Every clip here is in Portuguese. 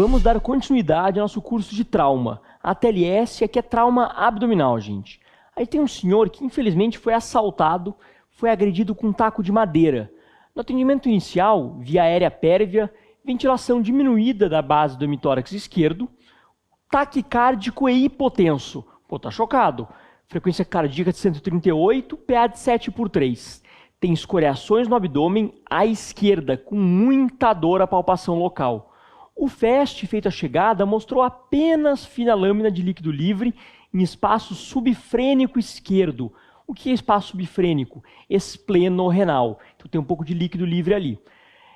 Vamos dar continuidade ao nosso curso de trauma. A TLS aqui é trauma abdominal, gente. Aí tem um senhor que infelizmente foi assaltado, foi agredido com um taco de madeira. No atendimento inicial, via aérea pérvia, ventilação diminuída da base do hemitórax esquerdo, taquicárdico e hipotenso. Pô, tá chocado. Frequência cardíaca de 138, PA de 7/3. Tem escoriações no abdômen à esquerda, com muita dor à palpação local. O FAST feito à chegada mostrou apenas fina lâmina de líquido livre em espaço subfrênico esquerdo. O que é espaço subfrênico? Espleno-renal. Então tem um pouco de líquido livre ali.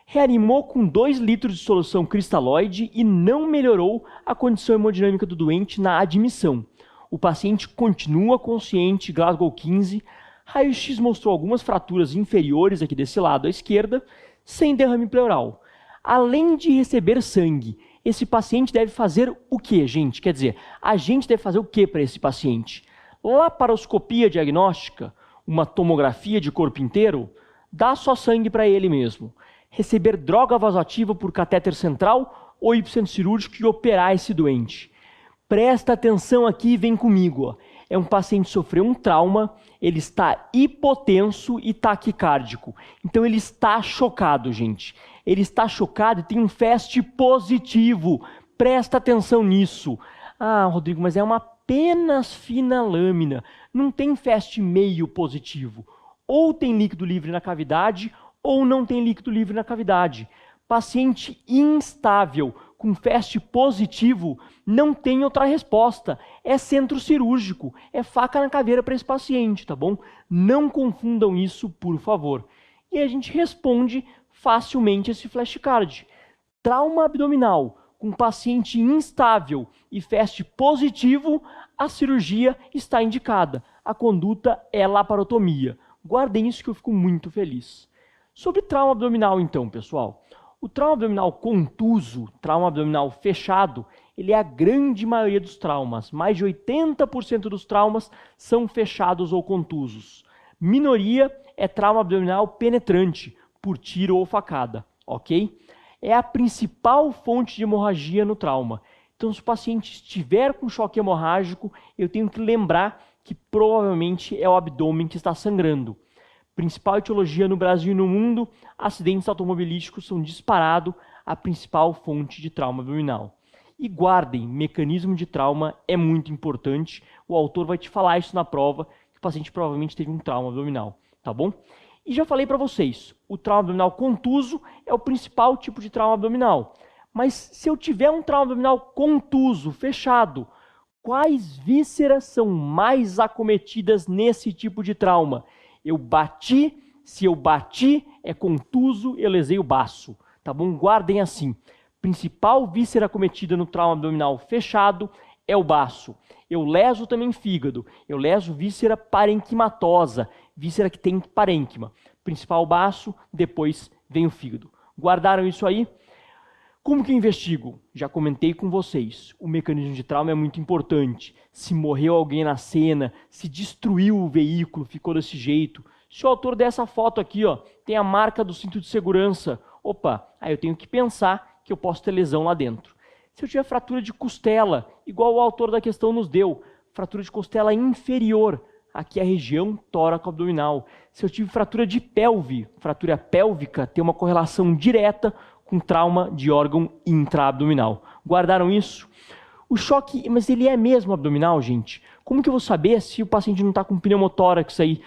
Reanimou com 2 litros de solução cristalóide e não melhorou a condição hemodinâmica do doente na admissão. O paciente continua consciente, Glasgow 15. Raio-X mostrou algumas fraturas inferiores aqui desse lado à esquerda, sem derrame pleural. Além de receber sangue, esse paciente deve fazer o que, gente? Quer dizer, a gente deve fazer o que para esse paciente? Laparoscopia diagnóstica, uma tomografia de corpo inteiro, dá só sangue para ele mesmo. Receber droga vasoativa por catéter central ou hipocentro cirúrgico e operar esse doente. Presta atenção aqui e vem comigo. Ó. É um paciente que sofreu um trauma, ele está hipotenso e taquicárdico. Então ele está chocado, gente. Ele está chocado e tem um FAST positivo. Presta atenção nisso. Ah, Rodrigo, mas é uma apenas fina lâmina. Não tem FAST meio positivo. Ou tem líquido livre na cavidade, ou não tem líquido livre na cavidade. Paciente instável, com FAST positivo, não tem outra resposta. É centro cirúrgico, é faca na caveira para esse paciente, tá bom? Não confundam isso, por favor. E a gente responde facilmente esse flashcard. Trauma abdominal com paciente instável e FAST positivo, a cirurgia está indicada. A conduta é laparotomia. Guardem isso que eu fico muito feliz. Sobre trauma abdominal então, pessoal. O trauma abdominal contuso, trauma abdominal fechado, ele é a grande maioria dos traumas. Mais de 80% dos traumas são fechados ou contusos. Minoria é trauma abdominal penetrante, por tiro ou facada, ok? É a principal fonte de hemorragia no trauma. Então, se o paciente estiver com choque hemorrágico, eu tenho que lembrar que provavelmente é o abdômen que está sangrando. Principal etiologia no Brasil e no mundo, acidentes automobilísticos são disparado a principal fonte de trauma abdominal. E guardem, mecanismo de trauma é muito importante. O autor vai te falar isso na prova, que o paciente provavelmente teve um trauma abdominal, tá bom? E já falei para vocês, o trauma abdominal contuso é o principal tipo de trauma abdominal. Mas se eu tiver um trauma abdominal contuso, fechado, quais vísceras são mais acometidas nesse tipo de trauma? Eu bati, se eu bati, é contuso, eu lesei o baço. Tá bom? Guardem assim. Principal víscera acometida no trauma abdominal fechado é o baço. Eu leso também fígado. Eu leso víscera parenquimatosa, víscera que tem parênquima. Principal baço, depois vem o fígado. Guardaram isso aí? Como que eu investigo? Já comentei com vocês. O mecanismo de trauma é muito importante. Se morreu alguém na cena, se destruiu o veículo, ficou desse jeito. Se o autor dessa foto aqui, ó, tem a marca do cinto de segurança, opa, aí eu tenho que pensar que eu posso ter lesão lá dentro. Se eu tiver fratura de costela, igual o autor da questão nos deu, fratura de costela inferior, aqui é a região tóraco-abdominal. Se eu tive fratura de pelve, fratura pélvica, tem uma correlação direta com trauma de órgão intraabdominal. Guardaram isso? O choque, mas ele é mesmo abdominal, gente? Como que eu vou saber se o paciente não está com pneumotórax aí,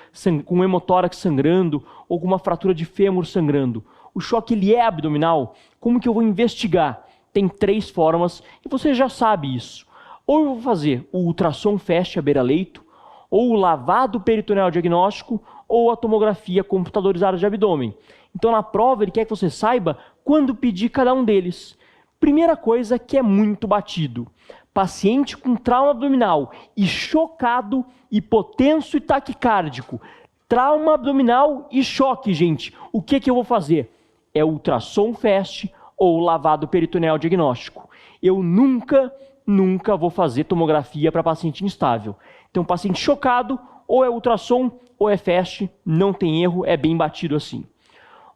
com hemotórax sangrando, ou com uma fratura de fêmur sangrando? O choque ele é abdominal? Como que eu vou investigar? Tem 3 formas e você já sabe isso. Ou eu vou fazer o ultrassom FAST à beira-leito, ou o lavado peritoneal diagnóstico, ou a tomografia computadorizada de abdômen. Então na prova ele quer que você saiba quando pedir cada um deles. Primeira coisa que é muito batido. Paciente com trauma abdominal e chocado, hipotenso e taquicárdico. Trauma abdominal e choque, gente. O que eu vou fazer? É ultrassom FAST ou lavado peritoneal diagnóstico. Eu nunca vou fazer tomografia para paciente instável. Então, paciente chocado, ou é ultrassom ou é FAST, não tem erro, é bem batido assim.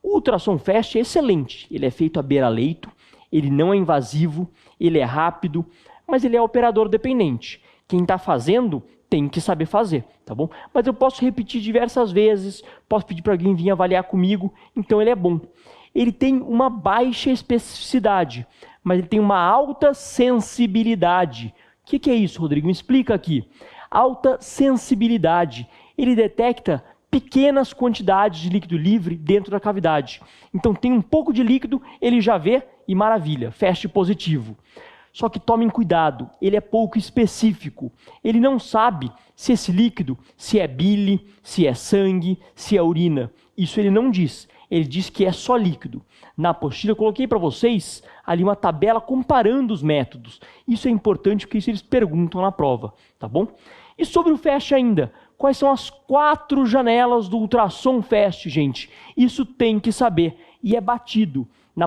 O ultrassom FAST é excelente, ele é feito à beira-leito, Ele não é invasivo, ele é rápido, mas ele é operador dependente. Quem está fazendo tem que saber fazer, tá bom? Mas eu posso repetir diversas vezes, posso pedir para alguém vir avaliar comigo, então ele é bom. Ele tem uma baixa especificidade, mas ele tem uma alta sensibilidade. O que é isso, Rodrigo? Me explica aqui. Alta sensibilidade. Ele detecta pequenas quantidades de líquido livre dentro da cavidade. Então tem um pouco de líquido, ele já vê e maravilha, fast positivo. Só que tomem cuidado, ele é pouco específico. Ele não sabe se esse líquido, se é bile, se é sangue, se é urina. Isso ele não diz. Ele diz que é só líquido. Na apostila eu coloquei para vocês ali uma tabela comparando os métodos. Isso é importante porque isso eles perguntam na prova, tá bom? E sobre o FAST ainda, quais são as 4 janelas do ultrassom FAST, gente? Isso tem que saber e é batido. Na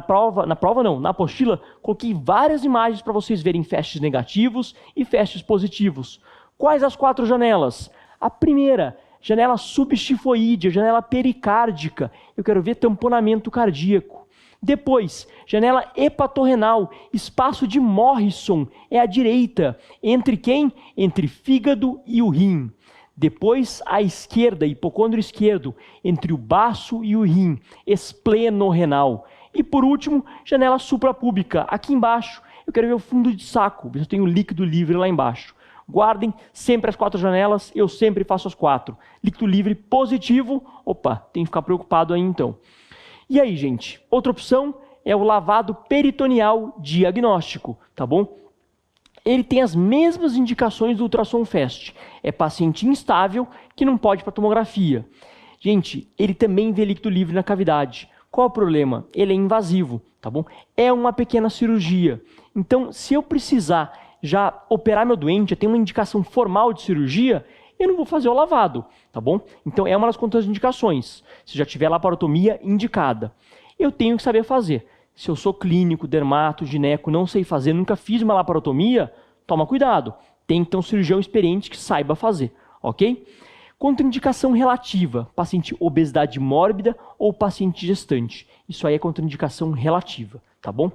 apostila, coloquei várias imagens para vocês verem FASTs negativos e FASTs positivos. Quais as 4 janelas? A primeira, janela subestifoide, janela pericárdica. Eu quero ver tamponamento cardíaco. Depois, janela hepatorrenal, espaço de Morrison, é a direita. Entre quem? Entre fígado e o rim. Depois, à esquerda, hipocôndrio esquerdo, entre o baço e o rim, espleno-renal. E por último, janela suprapúbica, aqui embaixo. Eu quero ver o fundo de saco, ver se eu tenho líquido livre lá embaixo. Guardem sempre as 4 janelas, eu sempre faço as 4. Líquido livre positivo, opa, tem que ficar preocupado aí então. E aí, gente, outra opção é o lavado peritoneal diagnóstico, tá bom? Ele tem as mesmas indicações do ultrassom FAST. É paciente instável que não pode ir para tomografia. Gente, ele também vê líquido livre na cavidade. Qual é o problema? Ele é invasivo, tá bom? É uma pequena cirurgia. Então, se eu precisar já operar meu doente, já tem uma indicação formal de cirurgia, eu não vou fazer o lavado, tá bom? Então, é uma das contraindicações. Se já tiver laparotomia indicada. Eu tenho que saber fazer. Se eu sou clínico, dermato, gineco, não sei fazer, nunca fiz uma laparotomia, toma cuidado. Tem que ter um cirurgião experiente que saiba fazer, ok? Contraindicação relativa, paciente obesidade mórbida ou paciente gestante. Isso aí é contraindicação relativa, tá bom?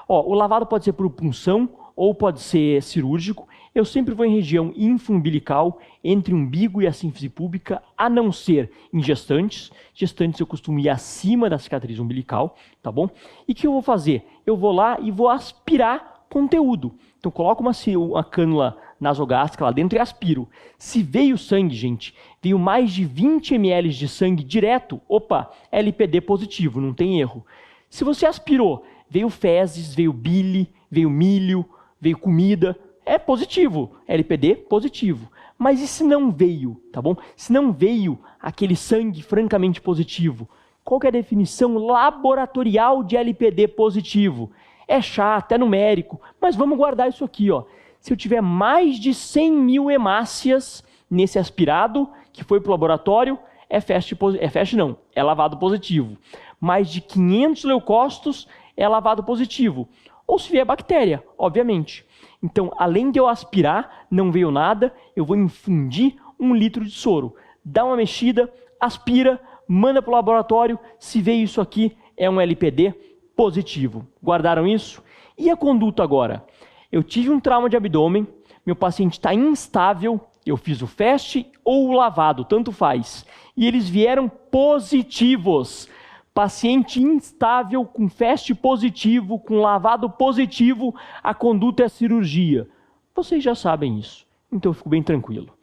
Ó, o lavado pode ser por punção ou pode ser cirúrgico. Eu sempre vou em região infraumbilical, entre o umbigo e a sínfise púbica, a não ser em gestantes. Gestantes eu costumo ir acima da cicatriz umbilical, tá bom? E o que eu vou fazer? Eu vou lá e vou aspirar conteúdo. Então coloco uma cânula nasogástrica lá dentro e aspiro. Se veio sangue, gente, veio mais de 20 ml de sangue direto, opa, LPD positivo, não tem erro. Se você aspirou, veio fezes, veio bile, veio milho, veio comida, é positivo, LPD positivo. Mas e se não veio, tá bom? Se não veio aquele sangue francamente positivo, qual que é a definição laboratorial de LPD positivo? É chato, é numérico, mas vamos guardar isso aqui, ó. Se eu tiver mais de 100 mil hemácias nesse aspirado, que foi para o laboratório, é lavado positivo. Mais de 500 leucócitos é lavado positivo. Ou se vier bactéria, obviamente. Então, além de eu aspirar, não veio nada, eu vou infundir 1 litro de soro. Dá uma mexida, aspira, manda para o laboratório, se veio isso aqui, é um LPD positivo. Guardaram isso? E a conduta agora? Eu tive um trauma de abdômen, meu paciente está instável, eu fiz o FAST ou o lavado, tanto faz. E eles vieram positivos. Paciente instável, com FAST positivo, com lavado positivo, a conduta é cirurgia. Vocês já sabem isso, então eu fico bem tranquilo.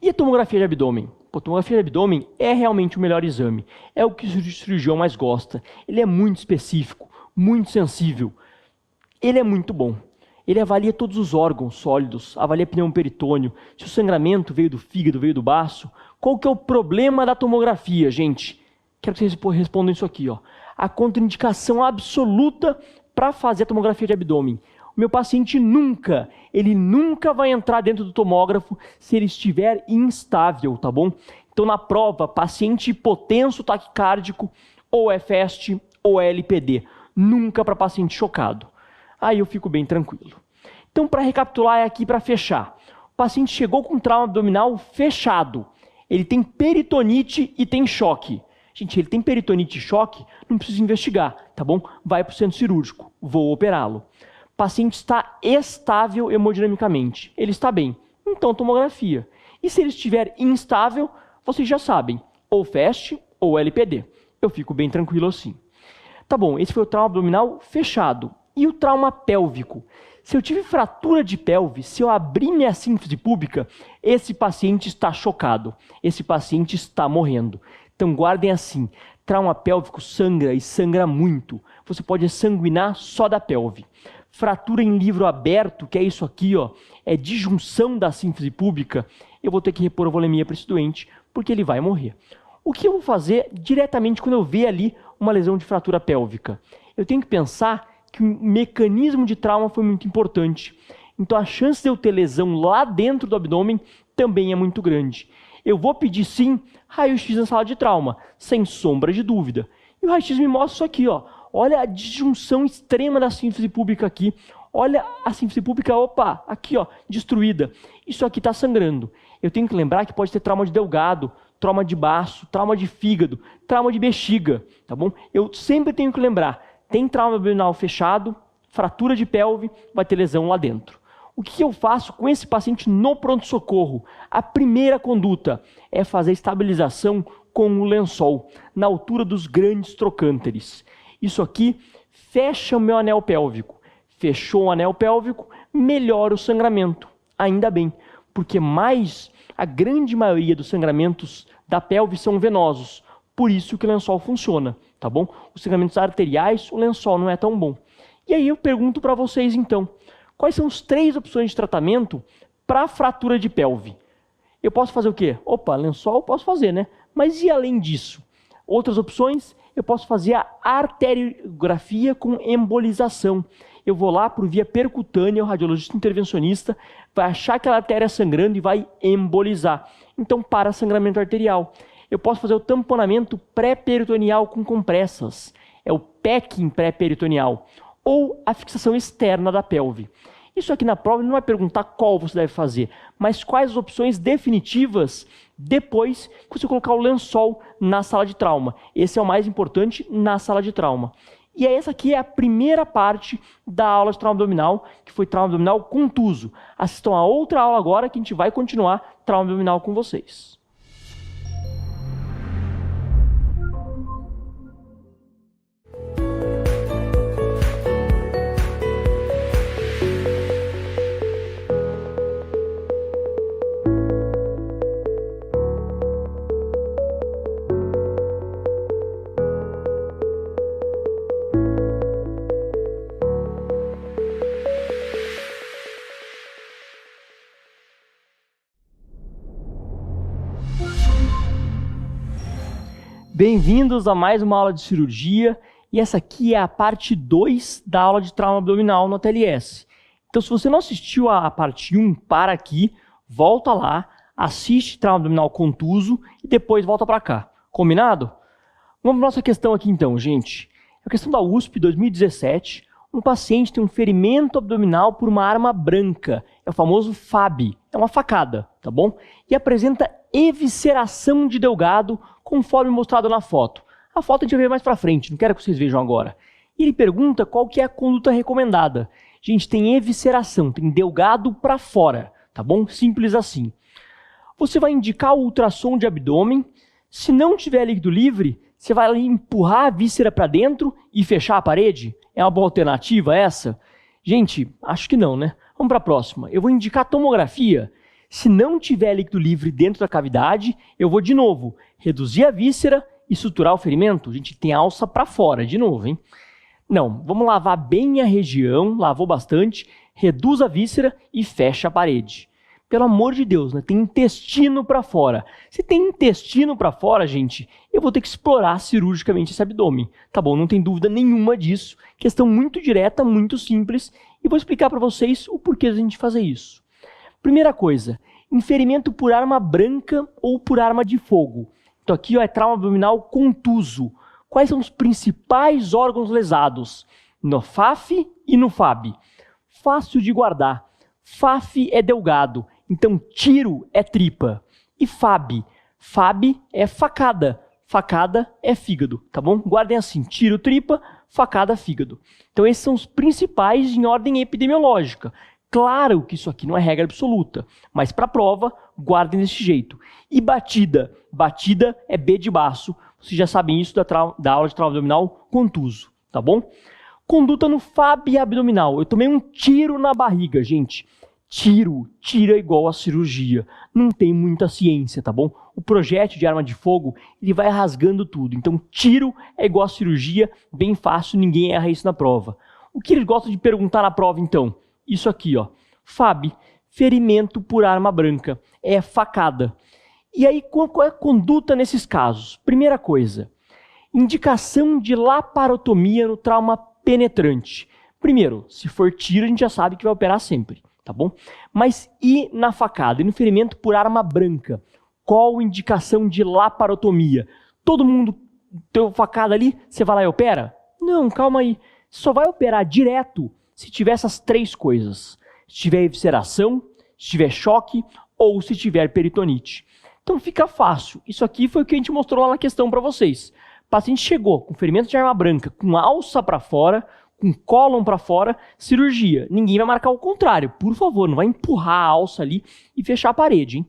E a tomografia de abdômen? A tomografia de abdômen é realmente o melhor exame. É o que o cirurgião mais gosta. Ele é muito específico, muito sensível. Ele é muito bom. Ele avalia todos os órgãos sólidos, avalia pneumoperitônio, se o sangramento veio do fígado, veio do baço. Qual que é o problema da tomografia, gente? Quero que vocês respondam isso aqui, ó. A contraindicação absoluta para fazer a tomografia de abdômen. O meu paciente ele nunca vai entrar dentro do tomógrafo se ele estiver instável, tá bom? Então, na prova, paciente hipotenso taquicárdico, ou é FAST ou é LPD. Nunca para paciente chocado. Aí eu fico bem tranquilo. Então, para recapitular, é aqui para fechar. O paciente chegou com trauma abdominal fechado. Ele tem peritonite e tem choque. Gente, ele tem peritonite e choque, não precisa investigar. Tá tá bom? Vai para o centro cirúrgico, vou operá-lo. O paciente está estável hemodinamicamente, ele está bem, então tomografia. E se ele estiver instável, vocês já sabem, ou FAST ou LPD. Eu fico bem tranquilo assim. Tá bom, esse foi o trauma abdominal fechado. E o trauma pélvico? Se eu tive fratura de pelve, se eu abrir minha sínfise púbica, esse paciente está chocado, esse paciente está morrendo. Então guardem assim, trauma pélvico sangra e sangra muito. Você pode sanguinar só da pelve. Fratura em livro aberto, que é isso aqui, ó, é disjunção da sínfise púbica, eu vou ter que repor a volemia para esse doente, porque ele vai morrer. O que eu vou fazer diretamente quando eu ver ali uma lesão de fratura pélvica? Eu tenho que pensar que o mecanismo de trauma foi muito importante. Então a chance de eu ter lesão lá dentro do abdômen também é muito grande. Eu vou pedir sim raio-x na sala de trauma, sem sombra de dúvida. E o raio-x me mostra isso aqui, ó. Olha a disjunção extrema da sínfise púbica aqui. Olha a sínfise púbica, opa, aqui ó, destruída. Isso aqui está sangrando. Eu tenho que lembrar que pode ter trauma de delgado, trauma de baço, trauma de fígado, trauma de bexiga, tá bom? Eu sempre tenho que lembrar, tem trauma abdominal fechado, fratura de pelve, vai ter lesão lá dentro. O que eu faço com esse paciente no pronto-socorro? A primeira conduta é fazer estabilização com o lençol, na altura dos grandes trocânteres. Isso aqui fecha o meu anel pélvico. Fechou o anel pélvico, melhora o sangramento. Ainda bem, porque a grande maioria dos sangramentos da pelve são venosos. Por isso que o lençol funciona, tá bom? Os sangramentos arteriais, o lençol não é tão bom. E aí eu pergunto para vocês então, quais são as 3 opções de tratamento para fratura de pelve? Eu posso fazer o quê? Opa, lençol eu posso fazer, né? Mas e além disso? Outras opções, eu posso fazer a arteriografia com embolização. Eu vou lá por via percutânea, o radiologista intervencionista vai achar aquela artéria sangrando e vai embolizar. Então para sangramento arterial. Eu posso fazer o tamponamento pré-peritoneal com compressas. É o packing pré-peritoneal. Ou a fixação externa da pelve. Isso aqui na prova não vai perguntar qual você deve fazer, mas quais as opções definitivas depois que você colocar o lençol na sala de trauma. Esse é o mais importante na sala de trauma. E essa aqui é a primeira parte da aula de trauma abdominal, que foi trauma abdominal contuso. Assistam a outra aula agora que a gente vai continuar trauma abdominal com vocês. Bem-vindos a mais uma aula de cirurgia, e essa aqui é a parte 2 da aula de trauma abdominal no ATLS. Então, se você não assistiu a parte 1, para aqui, volta lá, assiste trauma abdominal contuso e depois volta para cá. Combinado? Vamos para a nossa questão aqui então, gente. A questão da USP 2017, um paciente tem um ferimento abdominal por uma arma branca, é o famoso FAB, é uma facada, tá bom? E apresenta evisceração de delgado, conforme mostrado na foto. A foto a gente vai ver mais pra frente, não quero que vocês vejam agora. E ele pergunta qual que é a conduta recomendada. Gente, tem evisceração, tem delgado para fora, tá bom? Simples assim. Você vai indicar o ultrassom de abdômen. Se não tiver líquido livre, você vai empurrar a víscera para dentro e fechar a parede? É uma boa alternativa essa? Gente, acho que não, né? Vamos para a próxima. Eu vou indicar tomografia. Se não tiver líquido livre dentro da cavidade, eu vou de novo reduzir a víscera e suturar o ferimento. A gente tem alça para fora, de novo, hein? Não, vamos lavar bem a região, lavou bastante, reduz a víscera e fecha a parede. Pelo amor de Deus, né? Tem intestino para fora. Se tem intestino para fora, gente, eu vou ter que explorar cirurgicamente esse abdômen. Tá bom, não tem dúvida nenhuma disso. Questão muito direta, muito simples, e vou explicar para vocês o porquê da gente fazer isso. Primeira coisa, ferimento por arma branca ou por arma de fogo. Então aqui ó, é trauma abdominal contuso. Quais são os principais órgãos lesados? No FAF e no FAB. Fácil de guardar. FAF é delgado, então tiro é tripa. E FAB? FAB é facada. Facada é fígado, tá bom? Guardem assim, tiro tripa, facada, fígado. Então esses são os principais em ordem epidemiológica. Claro que isso aqui não é regra absoluta, mas para a prova, guardem desse jeito. E batida? Batida é B de baço. Vocês já sabem isso da aula de trauma abdominal contuso, tá bom? Conduta no FAB abdominal. Eu tomei um tiro na barriga, gente. Tiro é igual a cirurgia. Não tem muita ciência, tá bom? O projétil de arma de fogo, ele vai rasgando tudo. Então, tiro é igual a cirurgia, bem fácil, ninguém erra isso na prova. O que eles gostam de perguntar na prova, então? Isso aqui, ó. FAB, ferimento por arma branca. É facada. E aí, qual é a conduta nesses casos? Primeira coisa, indicação de laparotomia no trauma penetrante. Primeiro, se for tiro, a gente já sabe que vai operar sempre, tá bom? Mas e na facada, e no ferimento por arma branca? Qual indicação de laparotomia? Todo mundo tem facada ali, você vai lá e opera? Não, calma aí. Você só vai operar direto se tiver essas três coisas. Se tiver evisceração, se tiver choque ou se tiver peritonite. Então fica fácil. Isso aqui foi o que a gente mostrou lá na questão para vocês. O paciente chegou com ferimento de arma branca, com alça para fora, com cólon para fora, cirurgia. Ninguém vai marcar o contrário. Por favor, não vai empurrar a alça ali e fechar a parede, hein?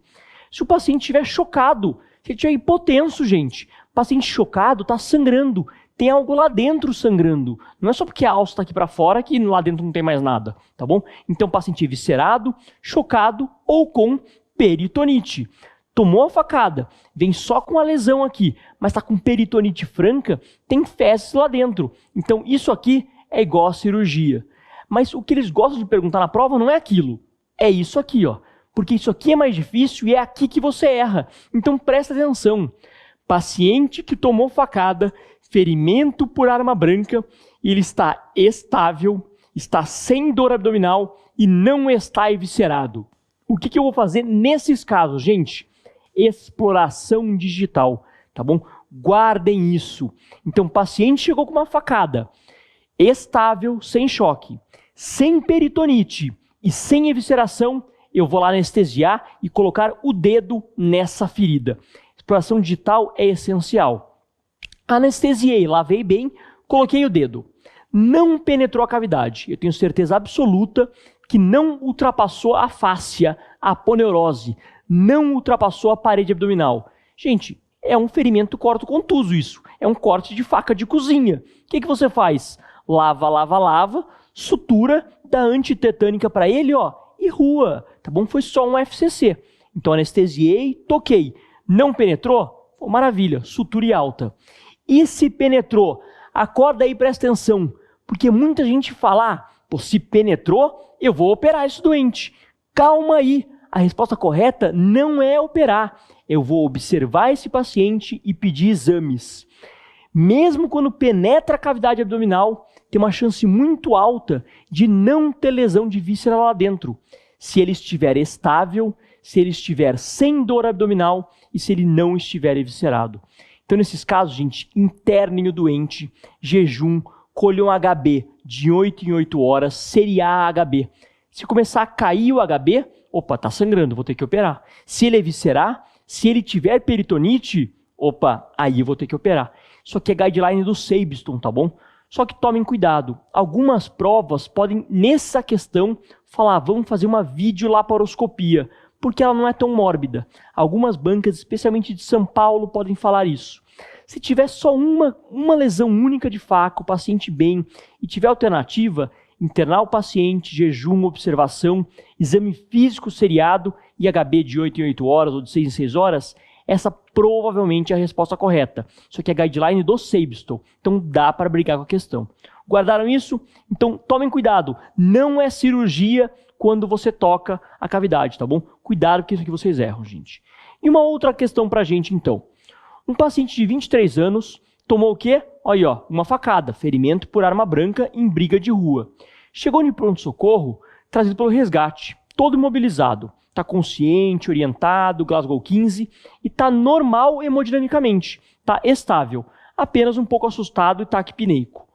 Se o paciente estiver chocado, se ele estiver hipotenso, gente, o paciente chocado está sangrando. Tem algo lá dentro sangrando. Não é só porque a alça está aqui para fora que lá dentro não tem mais nada, tá bom? Então, paciente eviscerado, chocado ou com peritonite. Tomou a facada, vem só com a lesão aqui, mas está com peritonite franca, tem fezes lá dentro. Então, isso aqui é igual a cirurgia. Mas o que eles gostam de perguntar na prova não é aquilo, é isso aqui, ó. Porque isso aqui é mais difícil e é aqui que você erra. Então, presta atenção. Paciente que tomou facada, ferimento por arma branca, ele está estável, está sem dor abdominal e não está eviscerado. O que eu vou fazer nesses casos, gente? Exploração digital, tá bom? Guardem isso. Então, o paciente chegou com uma facada, estável, sem choque, sem peritonite e sem evisceração, eu vou lá anestesiar e colocar o dedo nessa ferida. Exploração digital é essencial. Anestesiei, lavei bem, coloquei o dedo. Não penetrou a cavidade. Eu tenho certeza absoluta que não ultrapassou a fáscia, a aponeurose, não ultrapassou a parede abdominal. Gente, é um ferimento corto-contuso isso. É um corte de faca de cozinha. O que você faz? Lava, sutura, dá antitetânica para ele, ó, e rua, tá bom? Foi só um FCC. Então anestesiei, toquei. Não penetrou? Pô, maravilha, sutura e alta. E se penetrou? Acorda aí, presta atenção, porque muita gente fala, pô, se penetrou, eu vou operar esse doente. Calma aí, a resposta correta não é operar. Eu vou observar esse paciente e pedir exames. Mesmo quando penetra a cavidade abdominal, tem uma chance muito alta de não ter lesão de víscera lá dentro. Se ele estiver estável, se ele estiver sem dor abdominal e se ele não estiver eviscerado. Então, nesses casos, gente, internem o doente, jejum, colham HB de 8 em 8 horas, seriar HB. Se começar a cair o HB, opa, tá sangrando, vou ter que operar. Se ele eviscerar, se ele tiver peritonite, opa, aí eu vou ter que operar. Isso aqui é guideline do Sabiston, tá bom? Só que tomem cuidado. Algumas provas podem, nessa questão, falar, vamos fazer uma videolaparoscopia, porque ela não é tão mórbida. Algumas bancas, especialmente de São Paulo, podem falar isso. Se tiver só uma lesão única de faca, o paciente bem, e tiver alternativa, internar o paciente, jejum, observação, exame físico seriado e HB de 8 em 8 horas ou de 6 em 6 horas, essa provavelmente é a resposta correta. Isso aqui é guideline do Sabiston, então dá para brigar com a questão. Guardaram isso? Então tomem cuidado, não é cirurgia quando você toca a cavidade, tá bom? Cuidado que isso aqui vocês erram, gente. E uma outra questão pra gente então. Um paciente de 23 anos tomou o quê? Olha aí, ó, uma facada, ferimento por arma branca em briga de rua. Chegou no pronto-socorro, trazido pelo resgate, todo imobilizado. Está consciente, orientado, Glasgow 15 e está normal hemodinamicamente, está estável, apenas um pouco assustado e taquipneico.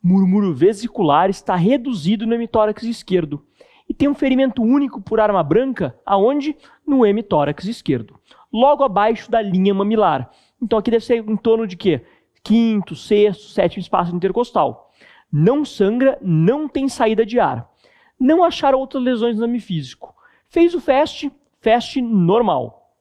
O murmúrio vesicular está reduzido no hemitórax esquerdo e tem um ferimento único por arma branca, aonde? No hemitórax esquerdo, logo abaixo da linha mamilar. Então aqui deve ser em torno de quê? Quinto, sexto, sétimo espaço intercostal. Não sangra, não tem saída de ar. Não acharam outras lesões no exame físico. Fez o FAST normal.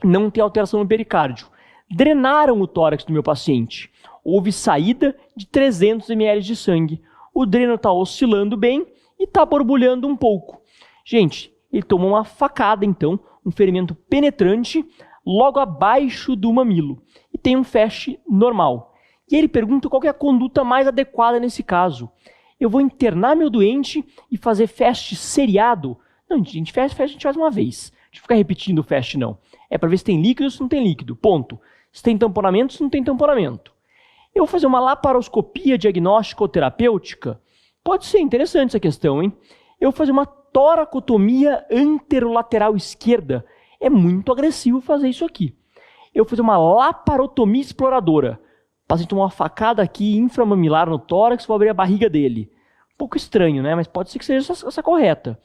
Não tem alteração no pericárdio. Drenaram o tórax do meu paciente. Houve saída de 300 ml de sangue. O dreno está oscilando bem e está borbulhando um pouco. Gente, ele tomou uma facada, então, um ferimento penetrante logo abaixo do mamilo. E tem um FAST normal. E ele pergunta qual que é a conduta mais adequada nesse caso. Eu vou internar meu doente e fazer FAST seriado? Não, gente, FAST a gente faz uma vez. A gente fica repetindo o FAST, não. É para ver se tem líquido ou se não tem líquido. Ponto. Se tem tamponamento, se não tem tamponamento. Eu vou fazer uma laparoscopia diagnóstica ou terapêutica? Pode ser interessante essa questão, hein? Eu vou fazer uma toracotomia anterolateral esquerda. É muito agressivo fazer isso aqui. Eu vou fazer uma laparotomia exploradora. O paciente tomou uma facada aqui inframamilar no tórax, vou abrir a barriga dele. Um pouco estranho, né? Mas pode ser que seja essa correta.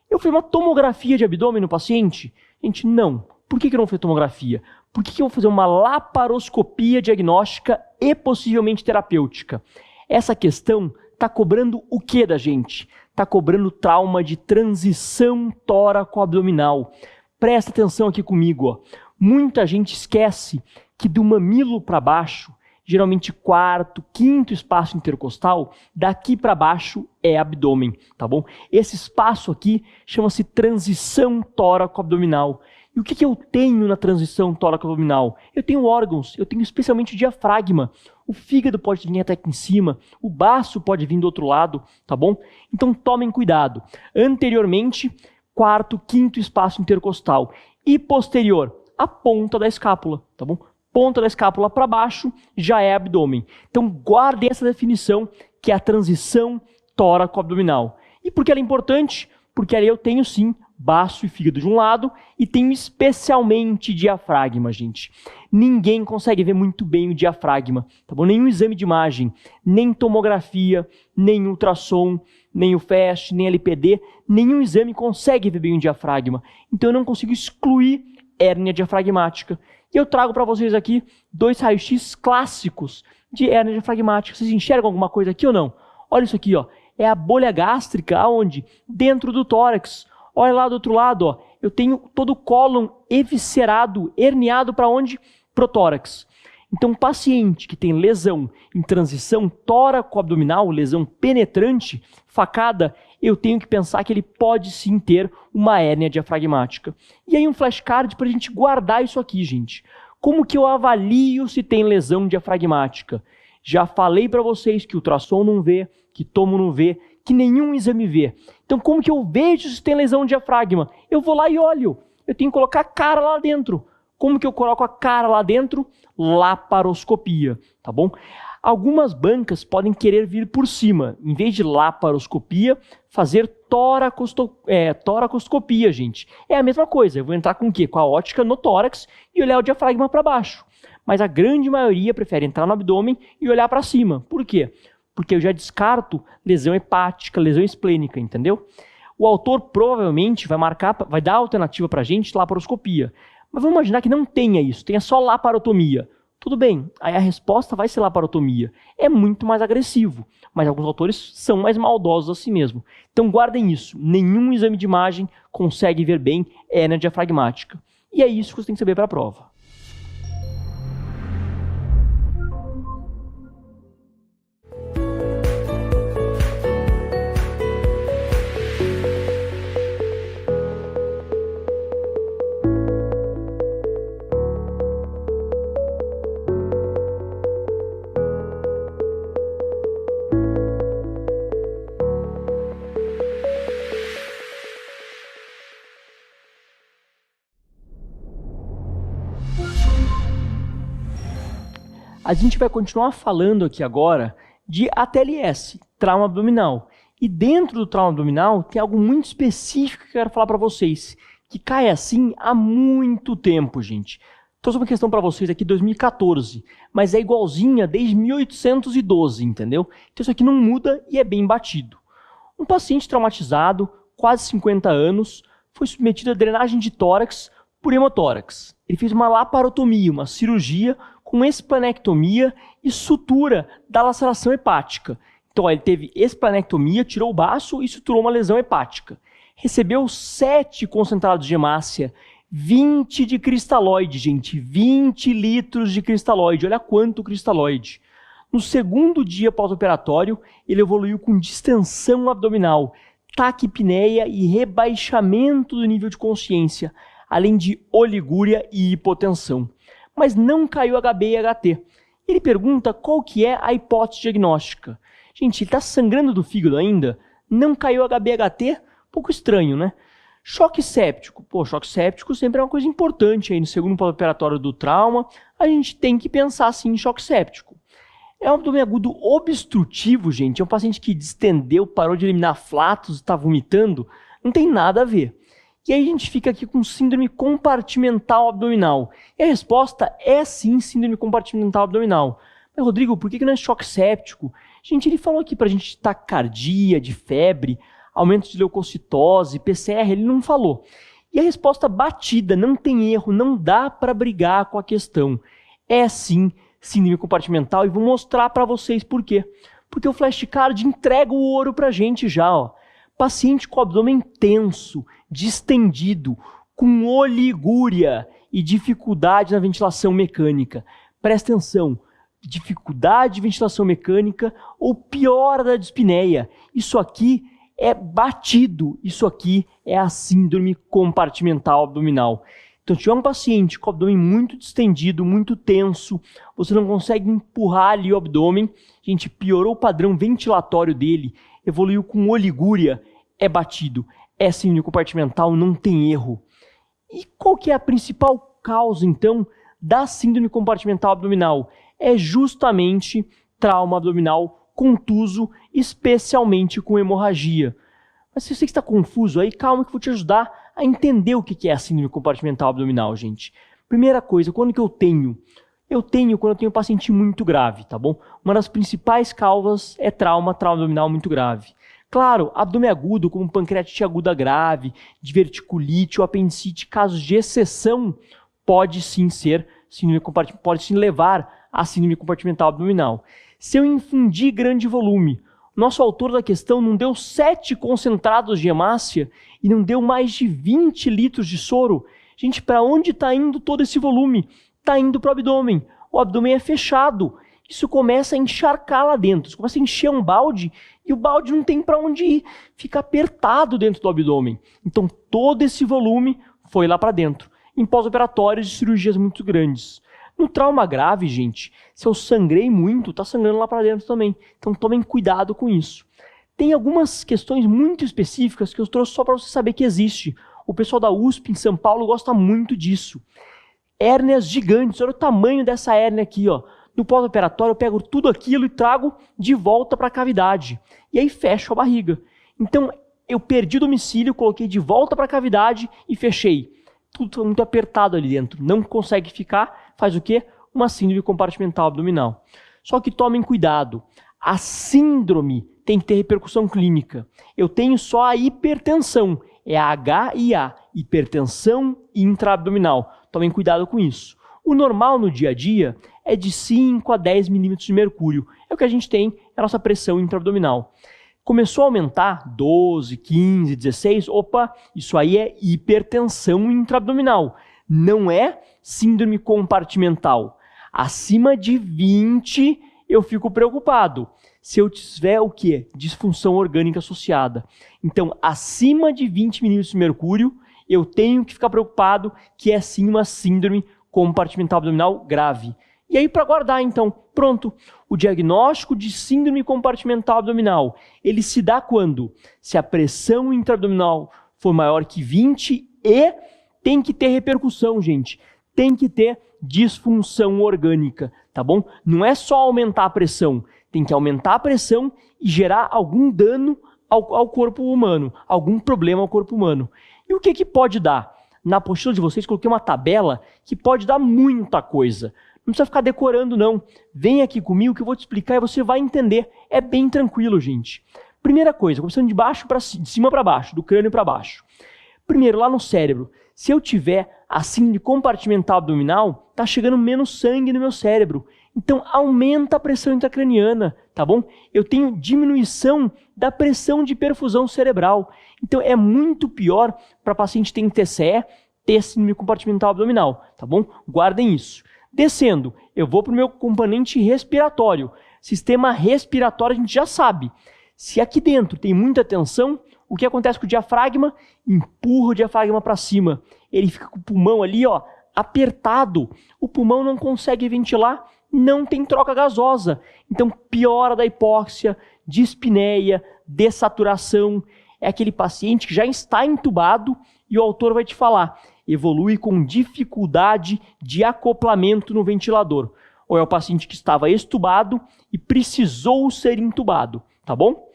Eu fiz uma tomografia de abdômen no paciente? Gente, não. Por que eu não fiz tomografia? Por que eu vou fazer uma laparoscopia diagnóstica e possivelmente terapêutica? Essa questão está cobrando o que da gente? Está cobrando trauma de transição tóraco-abdominal. Presta atenção aqui comigo. Ó. Muita gente esquece que do mamilo para baixo, geralmente quarto, quinto espaço intercostal, daqui para baixo é abdômen, tá bom? Esse espaço aqui chama-se transição tóraco-abdominal. E o que eu tenho na transição tóraco-abdominal? Eu tenho órgãos, eu tenho especialmente o diafragma. O fígado pode vir até aqui em cima, o baço pode vir do outro lado, tá bom? Então tomem cuidado. Anteriormente, quarto, quinto espaço intercostal. E posterior, a ponta da escápula, tá bom? Ponta da escápula para baixo já é abdômen. Então guardem essa definição que é a transição tóraco-abdominal. E por que ela é importante? Porque ali eu tenho sim baço e fígado de um lado e tenho especialmente diafragma, gente. Ninguém consegue ver muito bem o diafragma, tá bom? Nenhum exame de imagem, nem tomografia, nem ultrassom, nem o FAST, nem LPD, nenhum exame consegue ver bem o diafragma. Então eu não consigo excluir hérnia diafragmática. E eu trago para vocês aqui 2 raios-x clássicos de hérnia diafragmática. Vocês enxergam alguma coisa aqui ou não? Olha isso aqui, ó. É a bolha gástrica, aonde? Dentro do tórax. Olha lá do outro lado, ó. Eu tenho todo o cólon eviscerado, herniado para onde? Pro tórax. Então, um paciente que tem lesão em transição tóraco-abdominal, lesão penetrante, facada, eu tenho que pensar que ele pode sim ter uma hérnia diafragmática. E aí um flashcard para a gente guardar isso aqui, gente. Como que eu avalio se tem lesão diafragmática? Já falei para vocês que o ultrassom não vê, que tomo não vê, que nenhum exame vê. Então como que eu vejo se tem lesão no diafragma? Eu vou lá e olho. Eu tenho que colocar a cara lá dentro. Como que eu coloco a cara lá dentro? Laparoscopia, tá bom? Algumas bancas podem querer vir por cima. Em vez de laparoscopia, fazer toracoscopia, gente. É a mesma coisa. Eu vou entrar com o quê? Com a ótica no tórax e olhar o diafragma para baixo. Mas a grande maioria prefere entrar no abdômen e olhar para cima. Por quê? Porque eu já descarto lesão hepática, lesão esplênica, entendeu? O autor provavelmente vai dar a alternativa para a gente, laparoscopia. Mas vamos imaginar que não tenha isso, tenha só laparotomia. Tudo bem, aí a resposta vai ser laparotomia. É muito mais agressivo, mas alguns autores são mais maldosos assim mesmo. Então guardem isso, nenhum exame de imagem consegue ver bem hérnia diafragmática. E é isso que você tem que saber para a prova. A gente vai continuar falando aqui agora de ATLS, trauma abdominal. E dentro do trauma abdominal tem algo muito específico que eu quero falar para vocês, que cai assim há muito tempo, gente. Trouxe uma questão para vocês aqui de 2014, mas é igualzinha desde 1812, entendeu? Então isso aqui não muda e é bem batido. Um paciente traumatizado, quase 50 anos, foi submetido a drenagem de tórax por hemotórax. Ele fez uma laparotomia, uma cirurgia com esplanectomia e sutura da laceração hepática. Então, ó, ele teve esplanectomia, tirou o baço e suturou uma lesão hepática. Recebeu 7 concentrados de hemácia, 20 de cristalóide, gente, 20 litros de cristalóide, olha quanto cristalóide. No segundo dia pós-operatório, ele evoluiu com distensão abdominal, taquipneia e rebaixamento do nível de consciência, além de oligúria e hipotensão. Mas não caiu HB e HT. Ele pergunta qual que é a hipótese diagnóstica. Gente, ele está sangrando do fígado ainda? Não caiu HB e HT? Pouco estranho, né? Choque séptico. Pô, choque séptico sempre é uma coisa importante aí no segundo pós-operatório do trauma. A gente tem que pensar assim em choque séptico. É um abdômen agudo obstrutivo, gente. É um paciente que distendeu, parou de eliminar flatos, está vomitando. Não tem nada a ver. E aí a gente fica aqui com síndrome compartimental abdominal. E a resposta é sim síndrome compartimental abdominal. Mas, Rodrigo, por que não é choque séptico? Gente, ele falou aqui pra gente de taquicardia, de febre, aumento de leucocitose, PCR, ele não falou. E a resposta batida, não tem erro, não dá para brigar com a questão. É sim síndrome compartimental e vou mostrar para vocês por quê. Porque o flashcard entrega o ouro pra gente já, ó. Paciente com abdômen tenso, distendido, com oligúria e dificuldade na ventilação mecânica. Presta atenção, dificuldade de ventilação mecânica ou piora da dispneia. Isso aqui é batido, isso aqui é a síndrome compartimental abdominal. Então, se tiver um paciente com o abdômen muito distendido, muito tenso, você não consegue empurrar ali o abdômen, a gente piorou o padrão ventilatório dele, evoluiu com oligúria, é batido, é síndrome compartimental, não tem erro. E qual que é a principal causa, então, da síndrome compartimental abdominal? É justamente trauma abdominal contuso, especialmente com hemorragia. Mas se você está confuso aí, calma que eu vou te ajudar a entender o que é a síndrome compartimental abdominal, gente. Primeira coisa, quando que eu tenho? Eu tenho quando eu tenho um paciente muito grave, tá bom? Uma das principais causas é trauma abdominal muito grave. Claro, abdômen agudo, como pancreatite aguda grave, diverticulite ou apendicite, casos de exceção, pode sim ser síndrome compartimental, pode sim levar a síndrome compartimental abdominal. Se eu infundir grande volume, nosso autor da questão não deu 7 concentrados de hemácia e não deu mais de 20 litros de soro. Gente, para onde está indo todo esse volume? Está indo para o abdômen. O abdômen é fechado. Isso começa a encharcar lá dentro. Isso começa a encher um balde e o balde não tem para onde ir. Fica apertado dentro do abdômen. Então, todo esse volume foi lá para dentro. Em pós-operatórios de cirurgias muito grandes. No trauma grave, gente, se eu sangrei muito, tá sangrando lá para dentro também. Então tomem cuidado com isso. Tem algumas questões muito específicas que eu trouxe só para você saber que existe. O pessoal da USP em São Paulo gosta muito disso. Hérnias gigantes, olha o tamanho dessa hérnia aqui, ó. No pós-operatório eu pego tudo aquilo e trago de volta para a cavidade. E aí fecho a barriga. Então eu perdi o domicílio, coloquei de volta para a cavidade e fechei. Tudo muito apertado ali dentro, não consegue ficar, faz o quê? Uma síndrome compartimental abdominal. Só que tomem cuidado, a síndrome tem que ter repercussão clínica. Eu tenho só a hipertensão, é a HIA, hipertensão intraabdominal. Tomem cuidado com isso. O normal no dia a dia é de 5 a 10 milímetros de mercúrio, é o que a gente tem, é a nossa pressão intraabdominal. Começou a aumentar 12, 15, 16, opa, isso aí é hipertensão intraabdominal, não é síndrome compartimental. Acima de 20 eu fico preocupado. Se eu tiver o quê? Disfunção orgânica associada. Então, acima de 20 milímetros de mercúrio, eu tenho que ficar preocupado que é sim uma síndrome compartimental abdominal grave. E aí, para guardar, então, pronto. O diagnóstico de síndrome compartimental abdominal, ele se dá quando? Se a pressão intraabdominal for maior que 20 e tem que ter repercussão, gente. Tem que ter disfunção orgânica, tá bom? Não é só aumentar a pressão, tem que aumentar a pressão e gerar algum dano ao corpo humano, algum problema ao corpo humano. E o que pode dar? Na apostila de vocês, coloquei uma tabela que pode dar muita coisa. Não precisa ficar decorando, não. Vem aqui comigo que eu vou te explicar e você vai entender. É bem tranquilo, gente. Primeira coisa, começando de cima para baixo, do crânio para baixo. Primeiro, lá no cérebro, se eu tiver a síndrome compartimental abdominal, tá chegando menos sangue no meu cérebro. Então, aumenta a pressão intracraniana. tá bom? Eu tenho diminuição da pressão de perfusão cerebral. Então é muito pior para paciente que tem TCE ter síndrome compartimental abdominal, tá bom? Guardem isso. Descendo, eu vou para o meu componente respiratório. Sistema respiratório a gente já sabe. Se aqui dentro tem muita tensão, o que acontece com o diafragma? Empurra o diafragma para cima. Ele fica com o pulmão ali, ó, apertado. O pulmão não consegue ventilar, não tem troca gasosa. Então piora da hipóxia, dispneia, dessaturação. É aquele paciente que já está entubado e o autor vai te falar, evolui com dificuldade de acoplamento no ventilador. Ou é o paciente que estava extubado e precisou ser entubado, tá bom?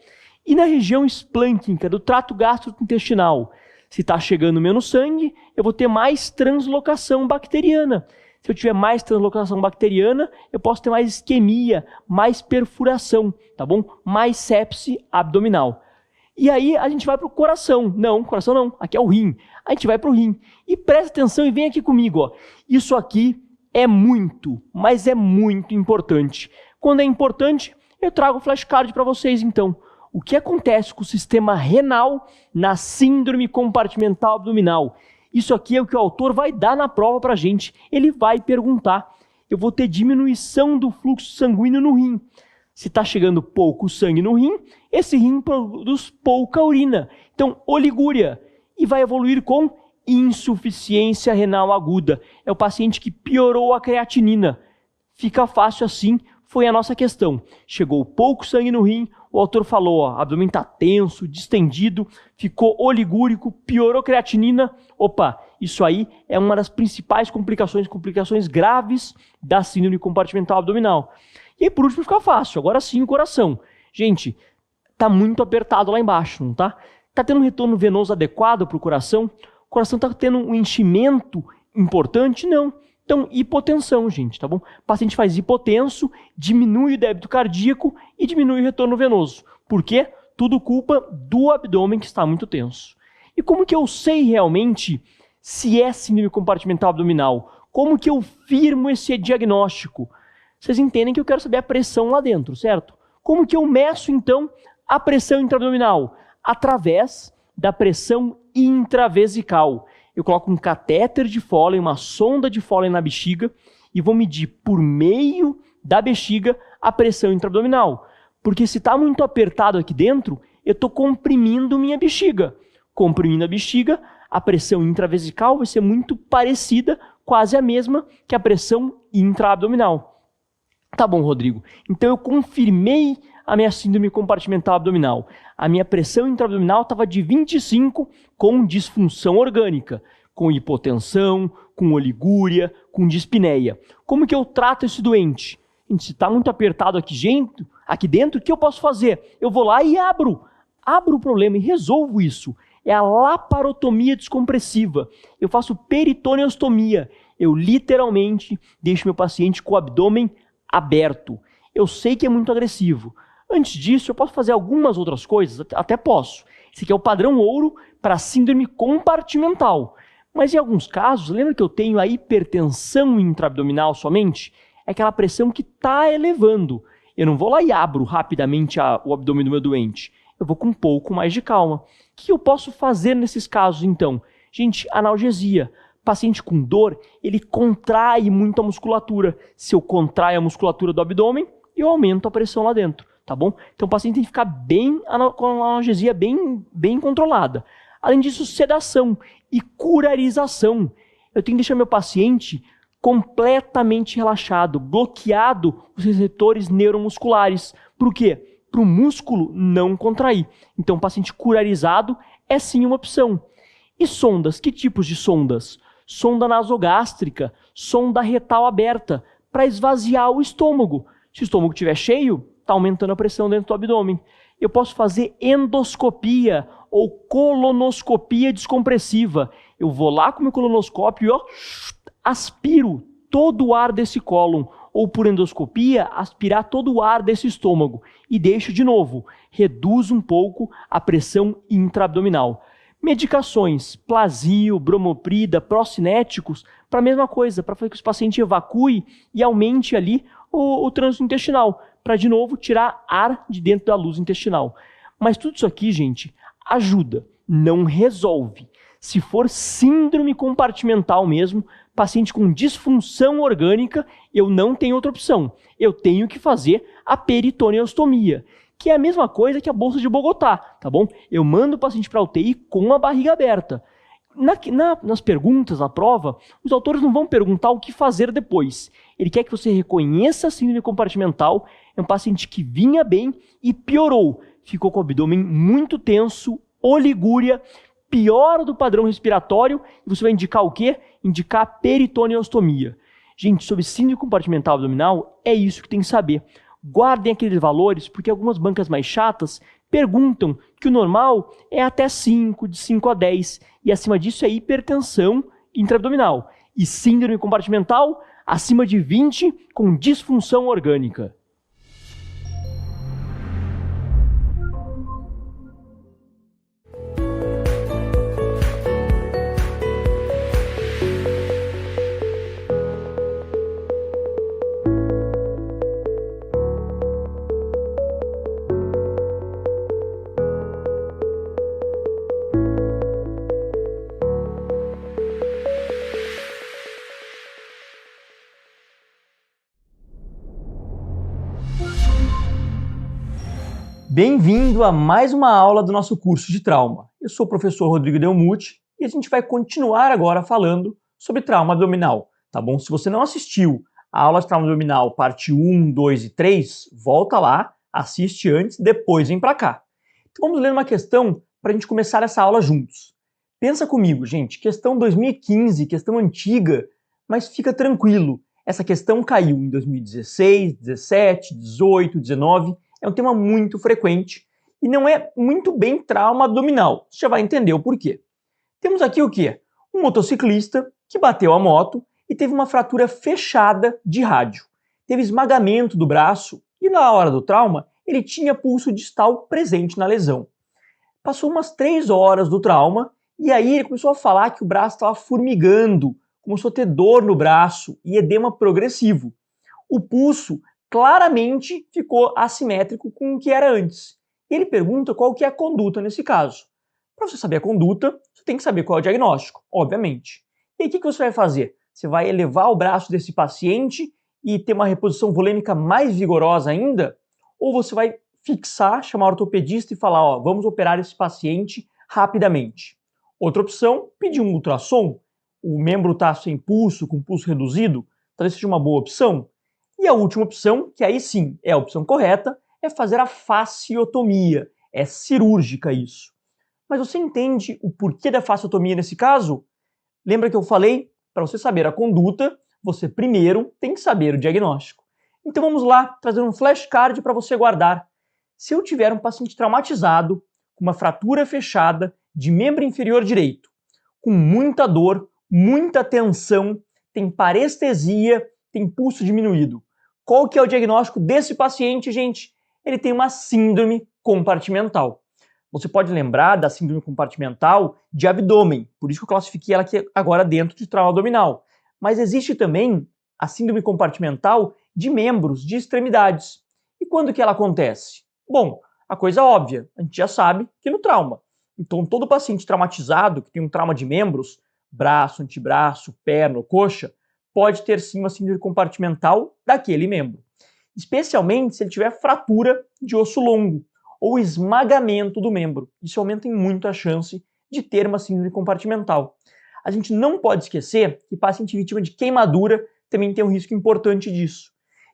E na região esplâncnica do trato gastrointestinal, se está chegando menos sangue, eu vou ter mais translocação bacteriana. Se eu tiver mais translocação bacteriana, eu posso ter mais isquemia, mais perfuração, tá bom? Mais sepse abdominal. E aí a gente vai para o coração. Não, coração não, aqui é o rim. A gente vai para o rim. E presta atenção e vem aqui comigo, ó. Isso aqui é muito, mas é muito importante. Quando é importante, eu trago o flashcard para vocês então. O que acontece com o sistema renal na síndrome compartimental abdominal? Isso aqui é o que o autor vai dar na prova para a gente. Ele vai perguntar. Eu vou ter diminuição do fluxo sanguíneo no rim. Se está chegando pouco sangue no rim, esse rim produz pouca urina. Então, oligúria. E vai evoluir com insuficiência renal aguda. É o paciente que piorou a creatinina. Fica fácil assim, foi a nossa questão. Chegou pouco sangue no rim, o autor falou, ó, abdômen está tenso, distendido, ficou oligúrico, piorou a creatinina. Opa, isso aí é uma das principais complicações graves da síndrome compartimental abdominal. E aí, por último, fica fácil. Agora sim, o coração. Gente, tá muito apertado lá embaixo, não tá? Tá tendo um retorno venoso adequado para o coração? O coração tá tendo um enchimento importante? Não. Então, hipotensão, gente, tá bom? O paciente faz hipotenso, diminui o débito cardíaco e diminui o retorno venoso. Por quê? Tudo culpa do abdômen que está muito tenso. E como que eu sei realmente se é síndrome compartimental abdominal? Como que eu firmo esse diagnóstico? Vocês entendem que eu quero saber a pressão lá dentro, certo? Como que eu meço, então, a pressão intraabdominal? Através da pressão intravesical. Eu coloco um catéter de Foley, uma sonda de Foley na bexiga e vou medir por meio da bexiga a pressão intraabdominal. Porque se está muito apertado aqui dentro, eu estou comprimindo minha bexiga. Comprimindo a bexiga, a pressão intravesical vai ser muito parecida, quase a mesma que a pressão intraabdominal. Tá bom, Rodrigo. Então eu confirmei a minha síndrome compartimental abdominal. A minha pressão intraabdominal estava de 25 com disfunção orgânica, com hipotensão, com oligúria, com dispneia. Como que eu trato esse doente? Gente, se está muito apertado aqui dentro, o que eu posso fazer? Eu vou lá e abro o problema e resolvo isso. É a laparotomia descompressiva. Eu faço peritoneostomia. Eu literalmente deixo meu paciente com o abdômen aberto. Eu sei que é muito agressivo. Antes disso, eu posso fazer algumas outras coisas? Até posso. Esse aqui é o padrão ouro para síndrome compartimental. Mas em alguns casos, lembra que eu tenho a hipertensão intraabdominal somente? É aquela pressão que está elevando. Eu não vou lá e abro rapidamente o abdômen do meu doente. Eu vou com um pouco mais de calma. O que eu posso fazer nesses casos, então? Gente, analgesia. Paciente com dor, ele contrai muito a musculatura. Se eu contraio a musculatura do abdômen, eu aumento a pressão lá dentro, tá bom? Então o paciente tem que ficar com a analgesia bem controlada. Além disso, sedação e curarização. Eu tenho que deixar meu paciente completamente relaxado, bloqueado os receptores neuromusculares. Por quê? Para o músculo não contrair. Então o paciente curarizado é sim uma opção. E sondas? Que tipos de sondas? Sonda nasogástrica, sonda retal aberta, para esvaziar o estômago. Se o estômago estiver cheio, está aumentando a pressão dentro do abdômen. Eu posso fazer endoscopia ou colonoscopia descompressiva. Eu vou lá com o meu colonoscópio e aspiro todo o ar desse cólon. Ou por endoscopia, aspirar todo o ar desse estômago. E deixo de novo, reduz um pouco a pressão intraabdominal. Medicações, Plasio, Bromoprida, procinéticos, para a mesma coisa, para fazer que o paciente evacue e aumente ali o trânsito intestinal, para, de novo, tirar ar de dentro da luz intestinal. Mas tudo isso aqui, gente, ajuda, não resolve. Se for síndrome compartimental mesmo, paciente com disfunção orgânica, eu não tenho outra opção. Eu tenho que fazer a peritoneostomia, que é a mesma coisa que a bolsa de Bogotá, tá bom? Eu mando o paciente para a UTI com a barriga aberta. Nas perguntas, na prova, os autores não vão perguntar o que fazer depois. Ele quer que você reconheça a síndrome compartimental, é um paciente que vinha bem e piorou. Ficou com o abdômen muito tenso, oligúria, piora do padrão respiratório, e você vai indicar o quê? Indicar a peritoneostomia. Gente, sobre síndrome compartimental abdominal, é isso que tem que saber. Guardem aqueles valores, porque algumas bancas mais chatas perguntam que o normal é até 5, de 5 a 10, e acima disso é hipertensão intraabdominal. E síndrome compartimental, acima de 20, com disfunção orgânica. Bem-vindo a mais uma aula do nosso curso de trauma. Eu sou o professor Rodrigo Delmuth e a gente vai continuar agora falando sobre trauma abdominal, tá bom? Se você não assistiu a aula de trauma abdominal parte 1, 2 e 3, volta lá, assiste antes, depois vem para cá. Então vamos ler uma questão para a gente começar essa aula juntos. Pensa comigo, gente, questão 2015, questão antiga, mas fica tranquilo. Essa questão caiu em 2016, 17, 18, 19... É um tema muito frequente e não é muito bem trauma abdominal. Você já vai entender o porquê. Temos aqui o quê? Um motociclista que bateu a moto e teve uma fratura fechada de rádio. Teve esmagamento do braço e na hora do trauma ele tinha pulso distal presente na lesão. Passou umas 3 horas do trauma e aí ele começou a falar que o braço estava formigando, começou a ter dor no braço e edema progressivo. O pulso claramente ficou assimétrico com o que era antes. Ele pergunta qual que é a conduta nesse caso. Para você saber a conduta, você tem que saber qual é o diagnóstico, obviamente. E aí o que você vai fazer? Você vai elevar o braço desse paciente e ter uma reposição volêmica mais vigorosa ainda? Ou você vai fixar, chamar o ortopedista e falar, ó, vamos operar esse paciente rapidamente. Outra opção, pedir um ultrassom. O membro está sem pulso, com pulso reduzido, talvez seja uma boa opção. E a última opção, que aí sim é a opção correta, é fazer a fasciotomia. É cirúrgica isso. Mas você entende o porquê da fasciotomia nesse caso? Lembra que eu falei? Para você saber a conduta, você primeiro tem que saber o diagnóstico. Então vamos lá, trazer um flashcard para você guardar. Se eu tiver um paciente traumatizado, com uma fratura fechada de membro inferior direito, com muita dor, muita tensão, tem parestesia, tem pulso diminuído. Qual que é o diagnóstico desse paciente, gente? Ele tem uma síndrome compartimental. Você pode lembrar da síndrome compartimental de abdômen, por isso que eu classifiquei ela aqui agora dentro de trauma abdominal. Mas existe também a síndrome compartimental de membros, de extremidades. E quando que ela acontece? Bom, a coisa óbvia, a gente já sabe que no trauma. Então todo paciente traumatizado, que tem um trauma de membros, braço, antebraço, perna ou coxa, pode ter sim uma síndrome compartimental daquele membro. Especialmente se ele tiver fratura de osso longo ou esmagamento do membro. Isso aumenta em muito a chance de ter uma síndrome compartimental. A gente não pode esquecer que paciente vítima de queimadura também tem um risco importante disso.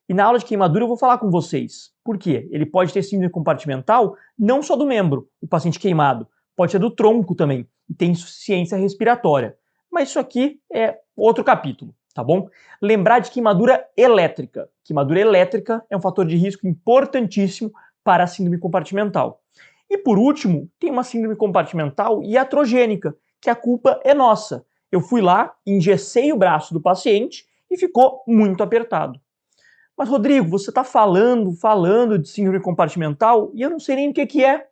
E na aula de queimadura eu vou falar com vocês. Por quê? Ele pode ter síndrome compartimental não só do membro, o paciente queimado, pode ser do tronco também e tem insuficiência respiratória. Mas isso aqui é outro capítulo. Tá bom? Lembrar de queimadura elétrica. Queimadura elétrica é um fator de risco importantíssimo para a síndrome compartimental. E por último, tem uma síndrome compartimental iatrogênica, que a culpa é nossa. Eu fui lá, engessei o braço do paciente e ficou muito apertado. Mas Rodrigo, você está falando de síndrome compartimental e eu não sei nem o que é.